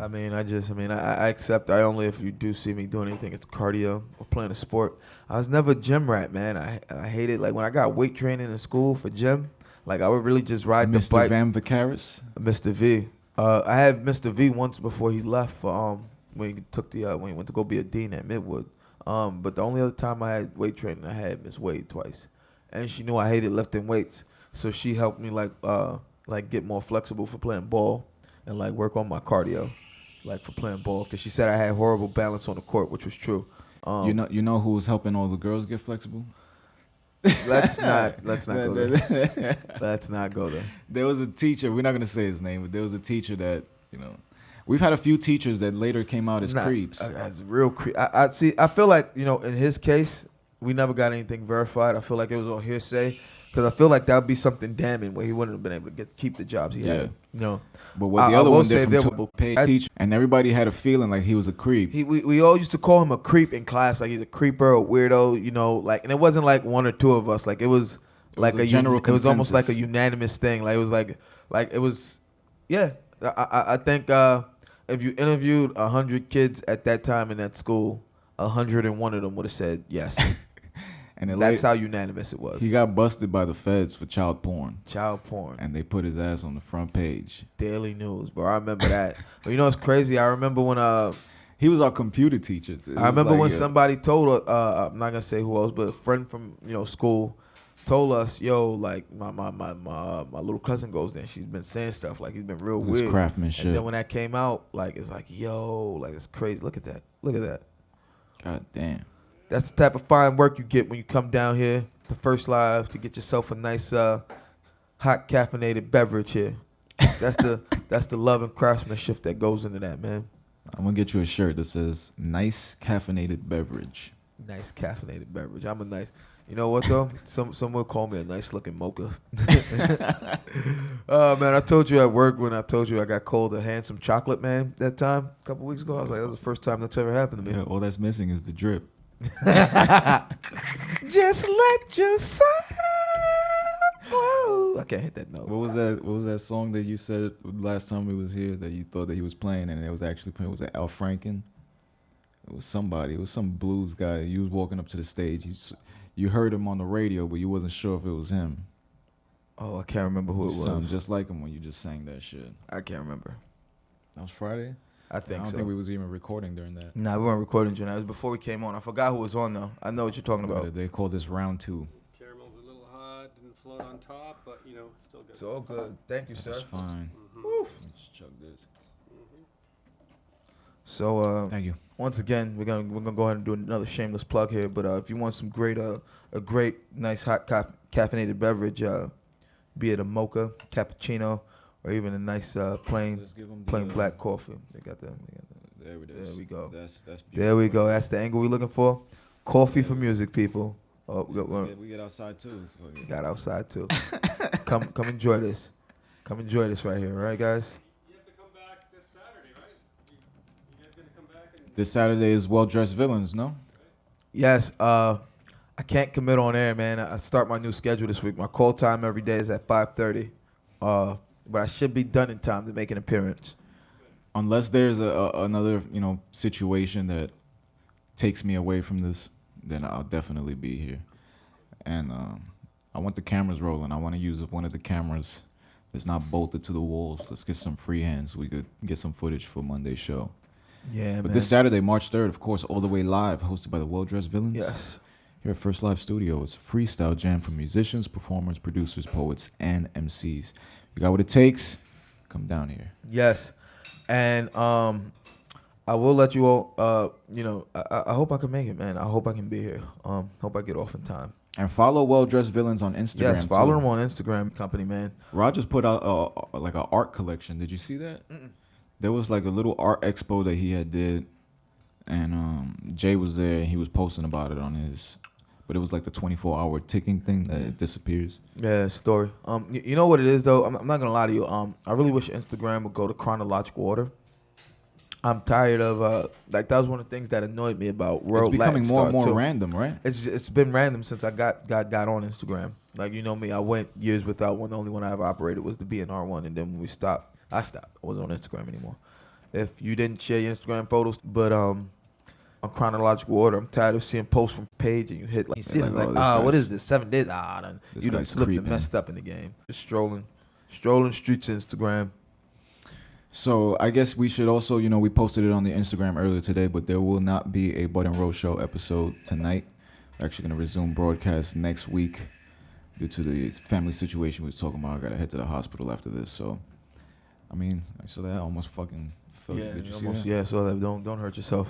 I accept. I only, if you do see me doing anything, it's cardio or playing a sport. I was never a gym rat, man. I hated, like when I got weight training in school for gym, like I would really just ride the bike. Mr. Van Vicaris? Mr. V. I had Mr. V once before he left for when he took the when he went to go be a dean at Midwood. But the only other time I had weight training, I had Miss Wade twice, and she knew I hated lifting weights, so she helped me like get more flexible for playing ball and like work on my cardio, like for playing ball, because she said I had horrible balance on the court, which was true. You know who was helping all the girls get flexible? Let's not go there. Let's not go there. There was a teacher. We're not gonna say his name, but there was a teacher that we've had a few teachers that later came out as creeps. As real creep. I see. I feel like in his case, we never got anything verified. I feel like it was all hearsay. Because I feel like that would be something damning where he wouldn't have been able to keep the jobs he had. But what the other one did from paid teacher, and everybody had a feeling like he was a creep. We all used to call him a creep in class, like he's a creeper, a weirdo, like, and it wasn't like one or two of us, like it was like a general. It was almost like a unanimous thing. Like it was like it was, yeah. I think if you interviewed 100 kids at that time in that school, 101 of them would have said yes. And that's how unanimous it was. He got busted by the feds for child porn. Child porn. And they put his ass on the front page. Daily News, bro. I remember that. But it's crazy. I remember when he was our computer teacher. I remember when somebody told I'm not gonna say who else, but a friend from school told us, yo, like my little cousin goes there. She's been saying stuff like he's been real weird. It's craftsmanship. And then when that came out, like it's like, yo, like it's crazy. Look at that. Look at that. God damn. That's the type of fine work you get when you come down here, the First Live, to get yourself a nice hot caffeinated beverage here. That's the love and craftsmanship that goes into that, man. I'm gonna get you a shirt that says "Nice caffeinated beverage." Nice caffeinated beverage. I'm a nice. You know what though? Someone called me a nice looking mocha. Oh man, I told you at work when I told you I got called a handsome chocolate man that time a couple weeks ago. I was like, that was the first time that's ever happened to me. Yeah, all that's missing is the drip. Just let your soul glow. I can't hit that note. What was that? What was that song that you said last time he was here that you thought that he was playing and it was actually playing? Was it Al Franken? It was somebody. It was some blues guy. You was walking up to the stage. You heard him on the radio, but you wasn't sure if it was him. Oh, I can't remember who it You was. sound just like him when you just sang that shit. I can't remember. That was Friday? I think I don't so. think we was even recording during that. Nah, we weren't recording during that. It was before we came on. I forgot who was on though. I know what you're talking about. They called this round 2. Caramel's a little hot, didn't float on top, but you know, it's still good. It's all good. Thank you, sir. That's fine. Woo. Let's chug this. So Thank you. once again, we're gonna go ahead and do another shameless plug here. But if you want some great a great nice hot caffeinated beverage, be it a mocha, cappuccino, or even a nice plain Let's give 'em the, plain black coffee. They got that. There it is. There we go. That's beautiful. There we go. That's the angle we're looking for. Coffee for music, people. Oh, We get outside too. So yeah. got outside too. Come enjoy this. Come enjoy this right here, all right, guys? You have to come back this Saturday, right? You guys gonna come back and This Saturday is Well Dressed Villains, no? Yes. I can't commit on air, man. I start my new schedule this week. My call time every day is at 5:30. But I should be done in time to make an appearance. Unless there's another situation that takes me away from this, then I'll definitely be here. And I want the cameras rolling. I want to use one of the cameras that's not bolted to the walls. Let's get some free hands. We could get some footage for Monday's show. Yeah, But man. this Saturday, March 3rd, of course, all the way live, hosted by the Well Dressed Villains. Yes. Here at First Live Studio, it's a freestyle jam for musicians, performers, producers, poets, and MCs. You got what it takes? Come down here. Yes. And I will let you all. I hope I can make it, man. I hope I can be here. Hope I get off in time. And follow Well Dressed Villains on Instagram. Yes, follow too. them on Instagram, company man. Rogers put out like an art collection. Did you see that? There was like a little art expo that he had did, and Jay was there. And he was posting about it on his, but it was like the 24-hour ticking thing that it disappears. Yeah, story. You know what it is though. I'm not gonna lie to you. I really wish Instagram would go to chronological order. I'm tired of like that was one of the things that annoyed me about World It's becoming Latin more and Star, more too. random, right? It's been random since I got on Instagram. Like you know me, I went years without one. The only one I ever operated was the B&R one, and then when we stopped, I stopped. I wasn't on Instagram anymore. If you didn't share your Instagram photos, but on chronological order, I'm tired of seeing posts from page and you hit like you see Like, it like oh, this what guy's- is this 7 days? Done, this you done guy's slipped and creeping. messed up in the game. Just strolling streets of Instagram. So I guess we should also, we posted it on the Instagram earlier today, but there will not be a Bud and Rose Show episode tonight. We're actually going to resume broadcast next week due to the family situation we was talking about. I got to head to the hospital after this. So, I mean, I saw that. I almost fucking felt it. Did you see that? Yeah, so that don't hurt yourself.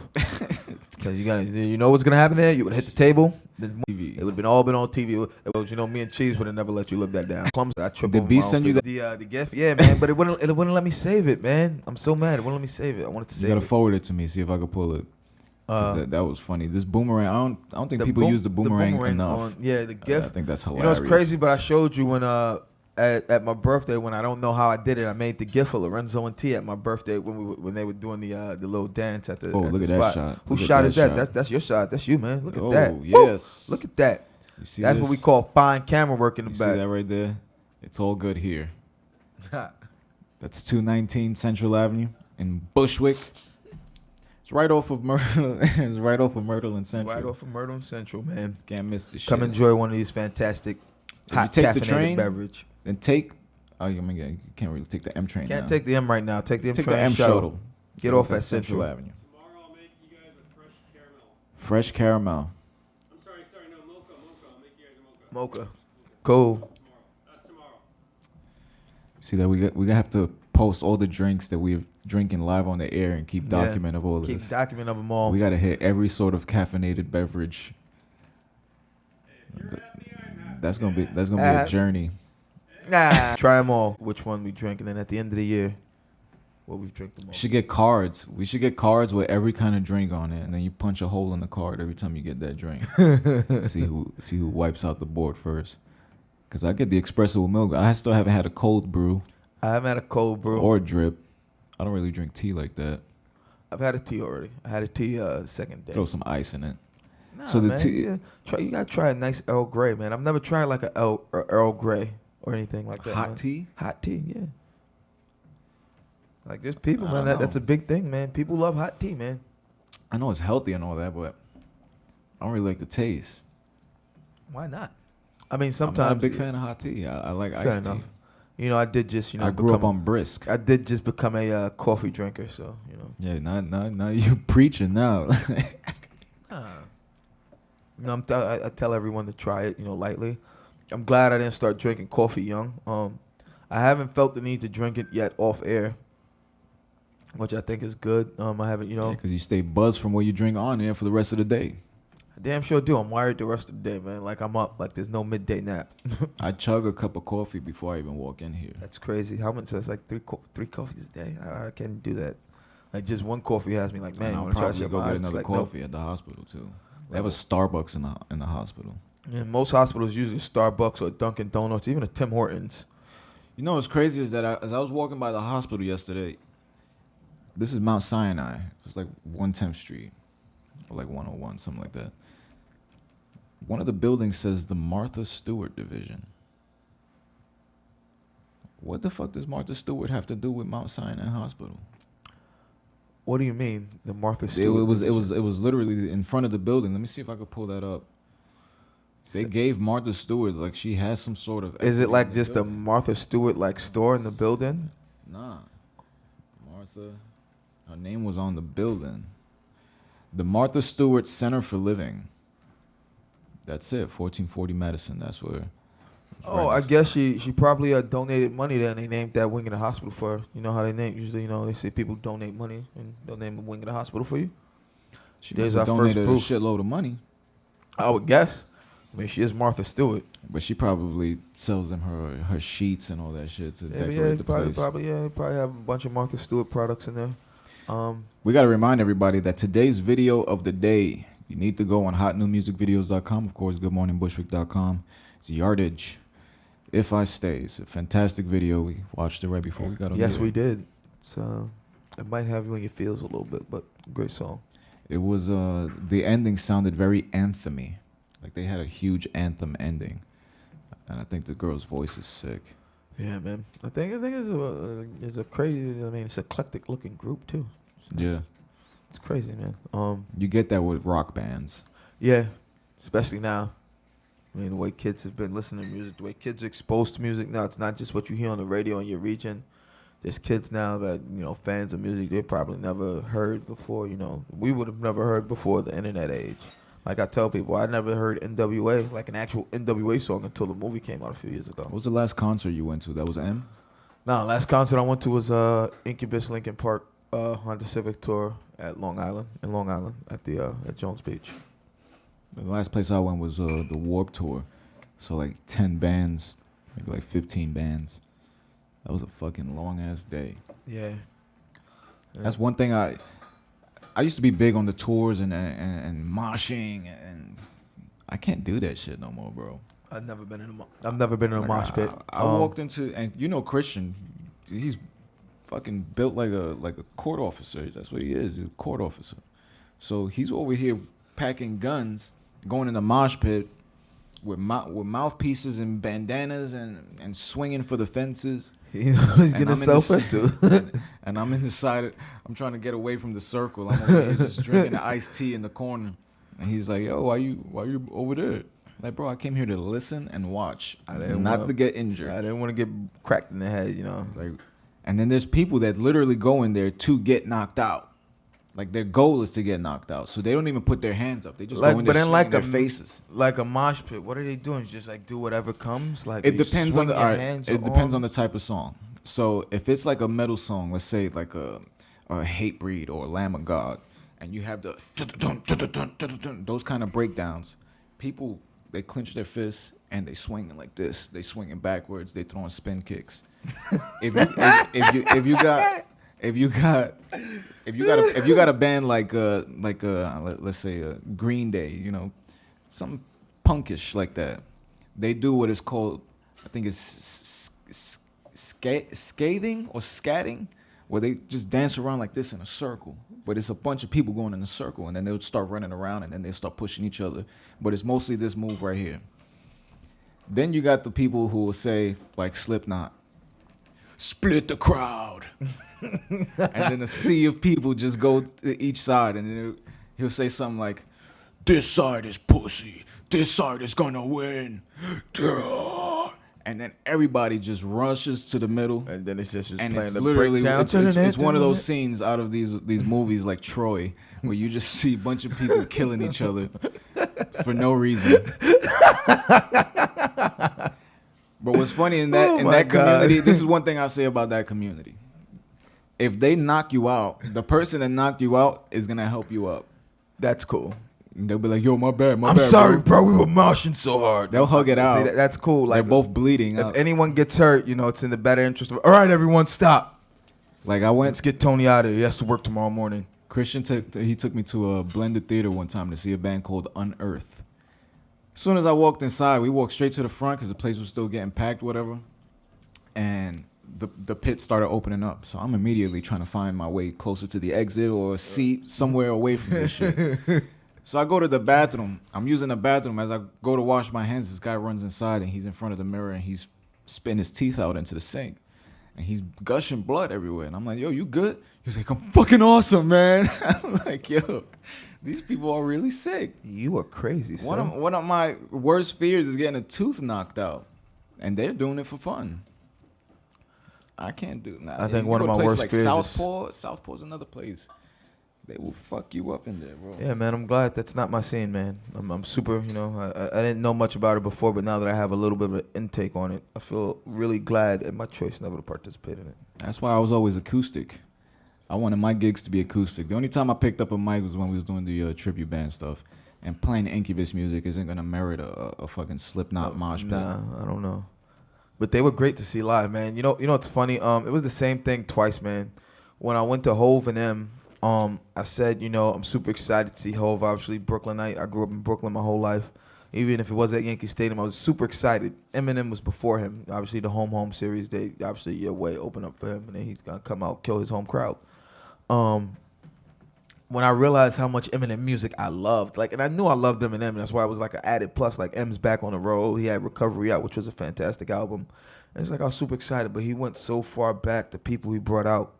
Because you know what's gonna happen there. You would hit the table. Then TV. it would have all been on TV. It was, me and Cheese would have never let you live that down. Clumsy, I tripped Did over B my own send you feet. The gift? Yeah, man, but it wouldn't let me save it, man. I'm so mad. It wouldn't let me save it. I wanted to You save got it. to forward it to me, see if I could pull it. 'Cause that was funny. This boomerang, I don't think people use the boomerang enough. The gift. I think that's You hilarious. know it's crazy, but I showed you when at my birthday when I don't know how I did it. I made the gift for Lorenzo and T at my birthday when they were doing the little dance at the. Oh, at look the at that spot. shot. Whose Look at shot that is that? shot. That's your shot. That's you, man. Look at Oh, that. Woo! yes. Look at that. You see That's this? what we call fine camera work in the You back. see that right there? It's all good here. That's 219 Central Avenue in Bushwick. It's right off of Myrtle. It's right off of Myrtle and Central. Right off of Myrtle and Central, man. Can't miss this shit. Come enjoy one of these fantastic If hot you take the caffeinated train, beverage. Then take. Oh, you can't really take the M train. Can't now. take the M right now. Take the M Take train the M shuttle. Get off at Central. Avenue. tomorrow I'll make you guys a fresh caramel. Fresh caramel. I'm sorry, no, mocha. I'll make you guys a mocha. Mocha. Cool. Tomorrow. That's tomorrow. See that we gonna have to post all the drinks that we're drinking live on the air and keep Yeah. document of all Keep this. document of them all. We gotta hit every sort of caffeinated beverage. If you're happy, I'm happy. That's gonna be a journey. Nah. Try them all. Which one we drink, and then at the end of the year, what we drink the most. Should get cards. We should get cards with every kind of drink on it, and then you punch a hole in the card every time you get that drink. see who wipes out the board first. Cause I get the espresso with milk. I still haven't had a cold brew I haven't had a cold brew. or drip. I don't really drink tea like that. I've had a tea already. I had a tea second day. Throw some ice in it. Nah, so the man, tea- you gotta try a nice Earl Grey, man. I've never tried like a Earl Grey or anything like that. Hot man. tea? Hot tea, yeah. Like there's people, I man. don't That's know. a big thing, man. People love hot tea, man. I know it's healthy and all that, but I don't really like the taste. Why not? I mean, I'm sometimes not a big fan of hot tea. I like Fair iced enough. tea. You know, I did just I grew up on brisk. I did just become a coffee drinker, so you know. Yeah, not you preaching now. No, I tell everyone to try it, you know, lightly. I'm glad I didn't start drinking coffee young. I haven't felt the need to drink it yet off air, which I think is good. I haven't, you know. Because you stay buzzed from what you drink on air for the rest of the day. I damn sure do. I'm wired the rest of the day, man. Like I'm up. Like there's no midday nap. I chug a cup of coffee before I even walk in here. That's crazy. How much? That's like three coffees a day. I can't do that. Like just one coffee has me like, man, And you I'll want to try probably shit? go My get eyes is another like, nope. coffee at the hospital too. They have a Starbucks in the hospital. Yeah, most hospitals use a Starbucks or Dunkin' Donuts, even a Tim Hortons. You know what's crazy is that as I was walking by the hospital yesterday, this is Mount Sinai. It's like 110th Street or like 101, something like that. One of the buildings says the Martha Stewart Division. What the fuck does Martha Stewart have to do with Mount Sinai Hospital? What do you mean, the Martha It Stewart? was division? literally in front of the building. Let me see if I could pull that up. They gave Martha Stewart like she has some sort of. Is equity it like in the just a building. Martha Stewart like store in the building? Nah, Martha. Her name was on the building. The Martha Stewart Center for Living. That's it. 1440 Madison. That's where. Oh, I guess she probably donated money there, and they named that wing of the hospital for her. You know how they name usually. You know they say people donate money, and they'll name a wing of the hospital for you. She There's must have our first donated a proof. shitload of money, I would guess. I mean, she is Martha Stewart. but she probably sells them her sheets and all that shit to Yeah, decorate the place. probably have a bunch of Martha Stewart products in there. We got to remind everybody that today's video of the day, you need to go on hotnewmusicvideos.com, of course, goodmorningbushwick.com. It's Yardage. If I Stay. It's a fantastic video. We watched it right before we got on Yes, here. we did. So it might have you in your feels a little bit, but great song. It was, the ending sounded very anthem-y. Like they had a huge anthem ending. And I think the girl's voice is sick. Yeah, man. I think it's a crazy. I mean, it's eclectic looking group too. Yeah. It's crazy, man. You get that with rock bands. Yeah, especially now. I mean, the way kids have been listening to music, the way kids are exposed to music now, it's not just what you hear on the radio in your region. There's kids now that, you know, fans of music they probably never heard before, you know. We would have never heard before the internet age. Like I tell people, I never heard NWA, like an actual NWA song until the movie came out a few years ago. What was the last concert you went to? That was M? No, last concert I went to was Incubus Lincoln Park Honda Civic Tour at Long Island, at the at Jones Beach. The last place I went was the Warped Tour. So like 10 bands, maybe like 15 bands. That was a fucking long ass day. Yeah. That's one thing I used to be big on the tours and moshing, and I can't do that shit no more, bro. I've never been in a Like, mosh pit. I walked into, and you know Christian, he's fucking built like a court officer. That's what he is. He's a court officer. So he's over here packing guns, going in the mosh pit with mouthpieces and bandanas and swinging for the fences. You know what he's And getting I'm in himself the into. and I'm in the side. I'm trying to get away from the circle. I'm over here just drinking the iced tea in the corner. And he's like, "Yo, why you over there?" Like, bro, I came here to listen and watch, not to get injured. I didn't want to get cracked in the head, you know. Like, and then there's people that literally go in there to get knocked out. Like their goal is to get knocked out, so they don't even put their hands up. They just go in there swinging their faces. Like a mosh pit, what are they doing? Just like do whatever comes. Like It depends on the hands. it depends on the type of song. So if it's like a metal song, let's say like a Hate Breed or Lamb of God, and you have the those kind of breakdowns, people they clench their fists and they swinging like this. They swinging backwards. They throwing spin kicks. If you got if you got if you got a band like let's say Green Day, you know, something punkish like that, they do what is called, I think it's scathing or scatting, where they just dance around like this in a circle, but it's a bunch of people going in a circle, and then they'll start running around, and then they'll start pushing each other, but it's mostly this move right here. Then you got the people who will say, like Slipknot, split the crowd. And then a sea of people just go to each side, and then he'll say something like, this side is pussy, this side is gonna win. And then everybody just rushes to the middle. And then it's just and playing it's the literally, breakdown. it's one of those scenes out of these movies like Troy, where you just see a bunch of people killing each other for no reason. But what's funny in that community, this is one thing I'll say about that community. If they knock you out, the person that knocked you out is gonna help you up. That's cool. And they'll be like, yo, my bad, I'm sorry, bro. We were moshing so hard. They'll hug it out. See, that's cool. Like, they're both bleeding. If anyone gets hurt, you know, it's in the better interest of, all right, everyone, stop. Like Let's get Tony out of here. He has to work tomorrow morning. Christian took me to a blended theater one time to see a band called Unearth. As soon as I walked inside, we walked straight to the front because the place was still getting packed, whatever. And the pit started opening up. So I'm immediately trying to find my way closer to the exit or a seat somewhere away from this shit. So I go to the bathroom. I'm using the bathroom. As I go to wash my hands, this guy runs inside, and he's in front of the mirror, and he's spitting his teeth out into the sink. And he's gushing blood everywhere. And I'm like, yo, you good? He's like, I'm fucking awesome, man. I'm like, yo, these people are really sick. You are crazy, son. One of my worst fears is getting a tooth knocked out. And they're doing it for fun. I can't do that. I think one of my worst fears is Southpaw's another place. They will fuck you up in there, bro. Yeah, man, I'm glad that's not my scene, man. I'm super, you know, I didn't know much about it before, but now that I have a little bit of an intake on it, I feel really glad at my choice never to participate in it. That's why I was always acoustic. I wanted my gigs to be acoustic. The only time I picked up a mic was when we was doing the tribute band stuff. And playing Incubus music isn't going to merit a fucking Slipknot mosh pit. Nah, I don't know. But they were great to see live, man. You know what's funny? It was the same thing twice, man. When I went to Hove and M, I said, you know, I'm super excited to see Hove. Obviously, Brooklynite. I grew up in Brooklyn my whole life. Even if it was at Yankee Stadium, I was super excited. Eminem was before him. Obviously, the home series, they obviously your way open up for him, and then he's gonna come out, kill his home crowd. When I realized how much Eminem music I loved, like, and I knew I loved Eminem, and that's why it was like an added plus. Like, M's back on the road. He had Recovery out, which was a fantastic album. And it's like I was super excited, but he went so far back. The people he brought out.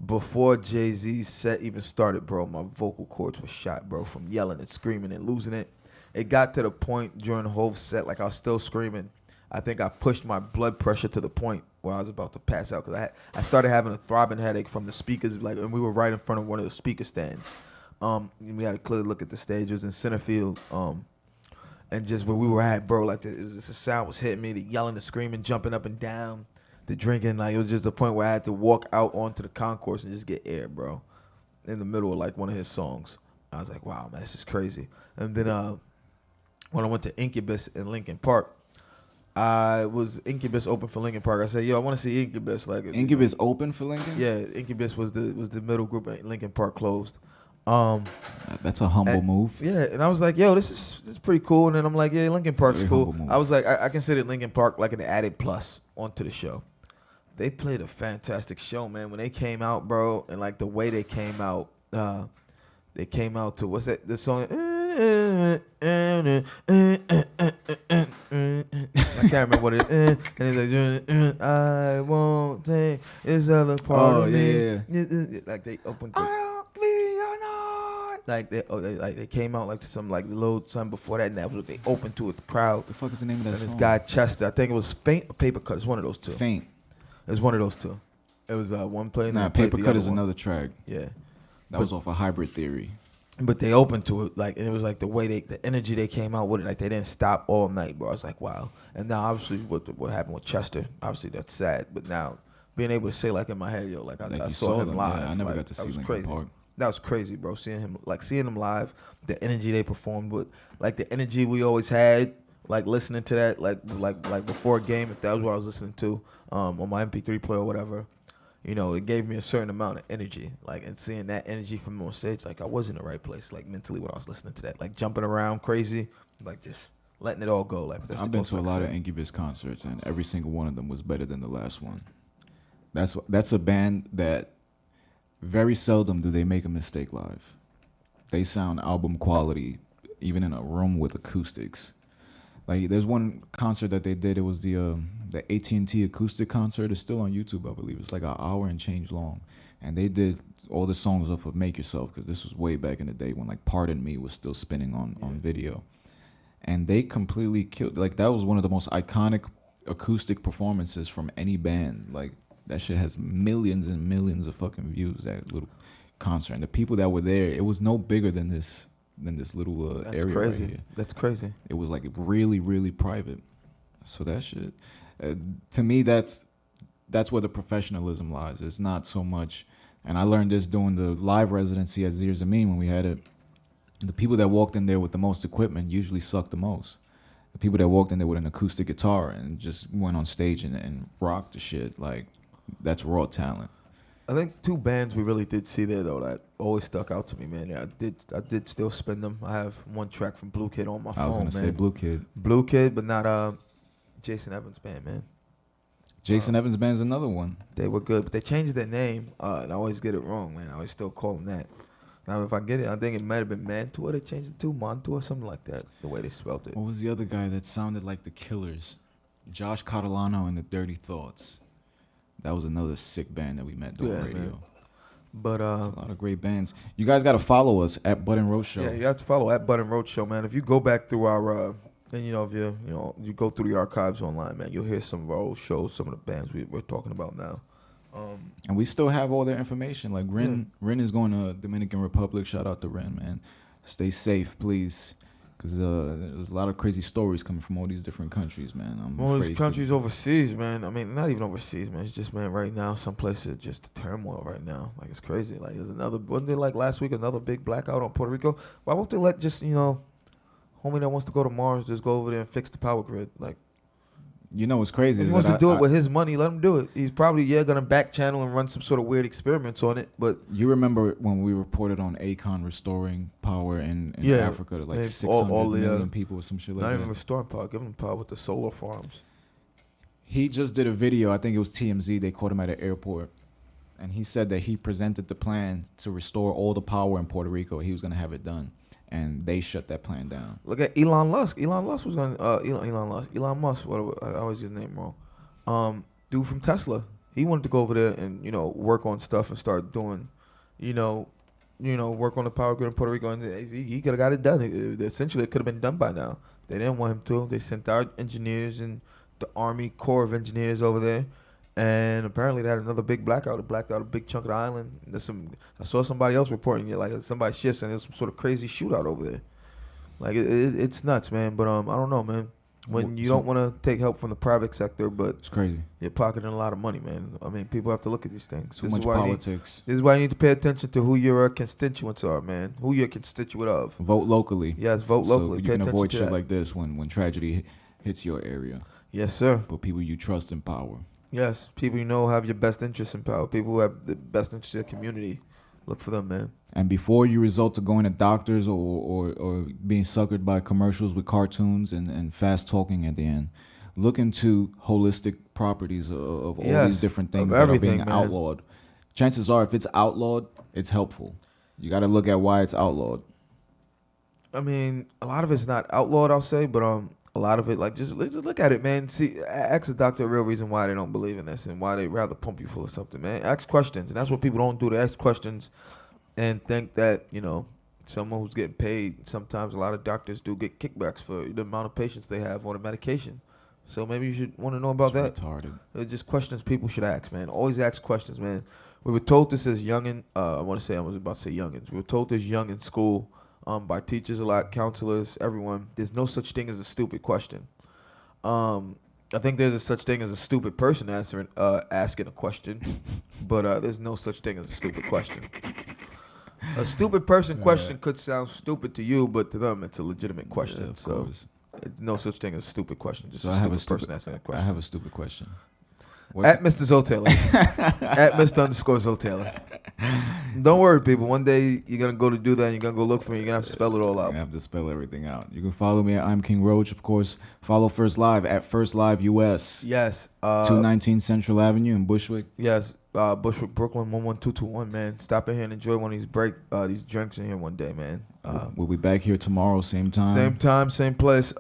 Before Jay-Z's set even started, bro, my vocal cords were shot, bro, from yelling and screaming and losing it. It got to the point during the whole set, like I was still screaming. I think I pushed my blood pressure to the point where I was about to pass out because I started having a throbbing headache from the speakers, like, and we were right in front of one of the speaker stands. We had a clear look at the stage. It was in center field, and just where we were at, bro, like the sound was hitting me, the yelling, the screaming, jumping up and down. The drinking, like, it was just the point where I had to walk out onto the concourse and just get air, bro, in the middle of, like, one of his songs. I was like, wow, man, this is crazy. And then when I went to Incubus in Lincoln Park, Incubus open for Lincoln Park. I said, yo, I want to see Incubus. Like, Incubus open for Lincoln? Yeah, Incubus was the middle group, and Lincoln Park closed. That's a humble move. Yeah, and I was like, yo, this is pretty cool. And then I'm like, yeah, Lincoln Park's Very cool. humble move. I was like, I considered Lincoln Park like an added plus onto the show. They played a fantastic show, man. When they came out, bro, and like the way they came out to what's that? The song. I can't remember what it is. And it's like, I won't take this other part of me. Yeah. Like they opened. Like they came out like some like little something before that, and that was what they opened to with the crowd. What the fuck is the name of that And song? this guy Chester, I think it was Faint or Paper Cut. It's one of those two. Faint. It was one of those two. It was one play. Nah, Paper Cut is another track. Yeah, That was off of Hybrid Theory. but they opened to it like, and it was like the way the energy they came out with it, like they didn't stop all night, bro. I was like, wow. And now obviously what happened with Chester, obviously that's sad. But now being able to say like in my head, yo, like I saw him live. Yeah, I never like, got to see that was Linkin crazy. Park. That was crazy, bro. Seeing him live, the energy they performed with, like the energy we always had, like listening to that, like before a game, if that was what I was listening to, on my MP3 player or whatever. you know, it gave me a certain amount of energy. Like, and seeing that energy from on stage, like I was in the right place, like mentally when I was listening to that, like jumping around crazy, like just letting it all go. Like I've been to a lot of Incubus concerts, and every single one of them was better than the last one. That's a band that very seldom do they make a mistake live. They sound album quality, even in a room with acoustics. Like there's one concert that they did. It was the AT&T acoustic concert. It's still on YouTube, I believe. It's like an hour and change long, and they did all the songs off of Make Yourself, because this was way back in the day when like Pardon Me was still spinning on video, and they completely killed. Like that was one of the most iconic acoustic performances from any band. Like that shit has millions and millions of fucking views. That little concert, and the people that were there, it was no bigger than this little area crazy. right here. That's crazy. It was like really, really private. So that shit, to me, that's where the professionalism lies. It's not so much, and I learned this doing the live residency at Zir Zameen when we had it. The people that walked in there with the most equipment usually sucked the most. The people that walked in there with an acoustic guitar and just went on stage and rocked the shit, like that's raw talent. I think two bands we really did see there though that always stuck out to me, man. Yeah, I did still spin them. I have one track from Blue Kid on my phone, man. I was gonna say Blue Kid. Blue Kid, but not Jason Evans' band, man. Jason Evans' band's another one. They were good, but they changed their name, and I always get it wrong, man. I always still call them that. Now, if I get it, I think it might have been Mantua. They changed it to Montua, something like that, the way they spelled it. What was the other guy that sounded like the Killers? Josh Catalano and the Dirty Thoughts. That was another sick band that we met doing radio. Man. But there's a lot of great bands. You guys got to follow us at B&RS Show. Yeah, you have to follow at B&RS Show, man. If you go back through our, and you know, if you go through the archives online, man, you'll hear some of our old shows, some of the bands we're talking about now. And we still have all their information. Like Ren is going to Dominican Republic. Shout out to Ren, man. Stay safe, please. Because there's a lot of crazy stories coming from all these different countries, man. All these countries overseas, man. I mean, not even overseas, man. It's just, man, right now, some places just turmoil right now. Like, it's crazy. Like, there's wasn't there, like, last week, another big blackout on Puerto Rico? Why won't they let just, homie that wants to go to Mars just go over there and fix the power grid? Like, what's crazy? If he wants to do it with his money, let him do it. He's probably, gonna back channel and run some sort of weird experiments on it. But you remember when we reported on Akon restoring power in Africa to like 600 million people or some shit like that? Not even restoring power, giving them power with the solar farms. He just did a video, I think it was TMZ, they caught him at an airport. And he said that he presented the plan to restore all the power in Puerto Rico. He was gonna have it done. And they shut that plan down. Look at Elon Musk. Elon Musk was going Elon Musk, whatever, I always get his name wrong. Dude from Tesla. He wanted to go over there and, work on stuff and start doing, work on the power grid in Puerto Rico. And he could have got it done. Essentially, it could have been done by now. They didn't want him to. They sent our engineers and the Army Corps of Engineers over there. And apparently they had another big blackout. It blacked out a big chunk of the island. I saw somebody else reporting it, like somebody shit, and there's some sort of crazy shootout over there. Like it's nuts, man. But I don't know, man. When you don't want to take help from the private sector, but it's crazy. You're pocketing a lot of money, man. I mean, people have to look at these things. Too much politics. This is why you need to pay attention to who your constituents are, man. Who you're constituent of. Vote locally. Yes, vote locally. So you can avoid shit like this when tragedy hits your area. Yes, sir. But people you trust in power. Yes, people you know have your best interests in power. People who have the best interests in the community. Look for them, man. And before you resort to going to doctors or being suckered by commercials with cartoons and fast talking at the end, look into holistic properties of all these different things that are being outlawed. Chances are, if it's outlawed, it's helpful. You got to look at why it's outlawed. I mean, a lot of it's not outlawed, I'll say, but a lot of it, like, just look at it, man. See, ask the doctor a real reason why they don't believe in this and why they rather pump you full of something, man. Ask questions, and that's what people don't do. They ask questions and think that, someone who's getting paid, sometimes a lot of doctors do get kickbacks for the amount of patients they have on the medication. So maybe you should want to know about that. Retarded. They're just questions people should ask, man. Always ask questions, man. We were told this as youngin', I was about to say youngins. We were told this young in school, by teachers a lot, counselors, everyone. There's no such thing as a stupid question. I think there's a such thing as a stupid person asking a question, but there's no such thing as a stupid question. A stupid person question could sound stupid to you, but to them it's a legitimate question. So it's no such thing as a stupid question. Just a stupid person asking a question. I have a stupid question. At Mr. Zotaylor. At Mr. _ Zotaylor. Don't worry, people. One day you're gonna go to do that and you're gonna go look for me. You're gonna have to spell it all out. I have to spell everything out. You can follow me at I'm King Roach, of course. Follow First Live at First Live US. Yes. 219 Central Avenue in Bushwick. Yes. Bushwick, Brooklyn, 11221, man. Stop in here and enjoy one of these drinks in here one day, man. We'll be back here tomorrow, same time. Same time, same place.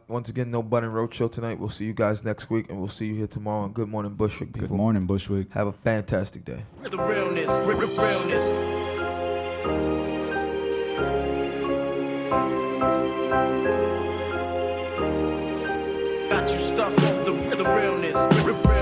Once again, no Bun and Roach show tonight. We'll see you guys next week, and we'll see you here tomorrow on Good Morning Bushwick, people. Good morning, Bushwick. Have a fantastic day. The realness, realness. Got you stuck off the realness, realness.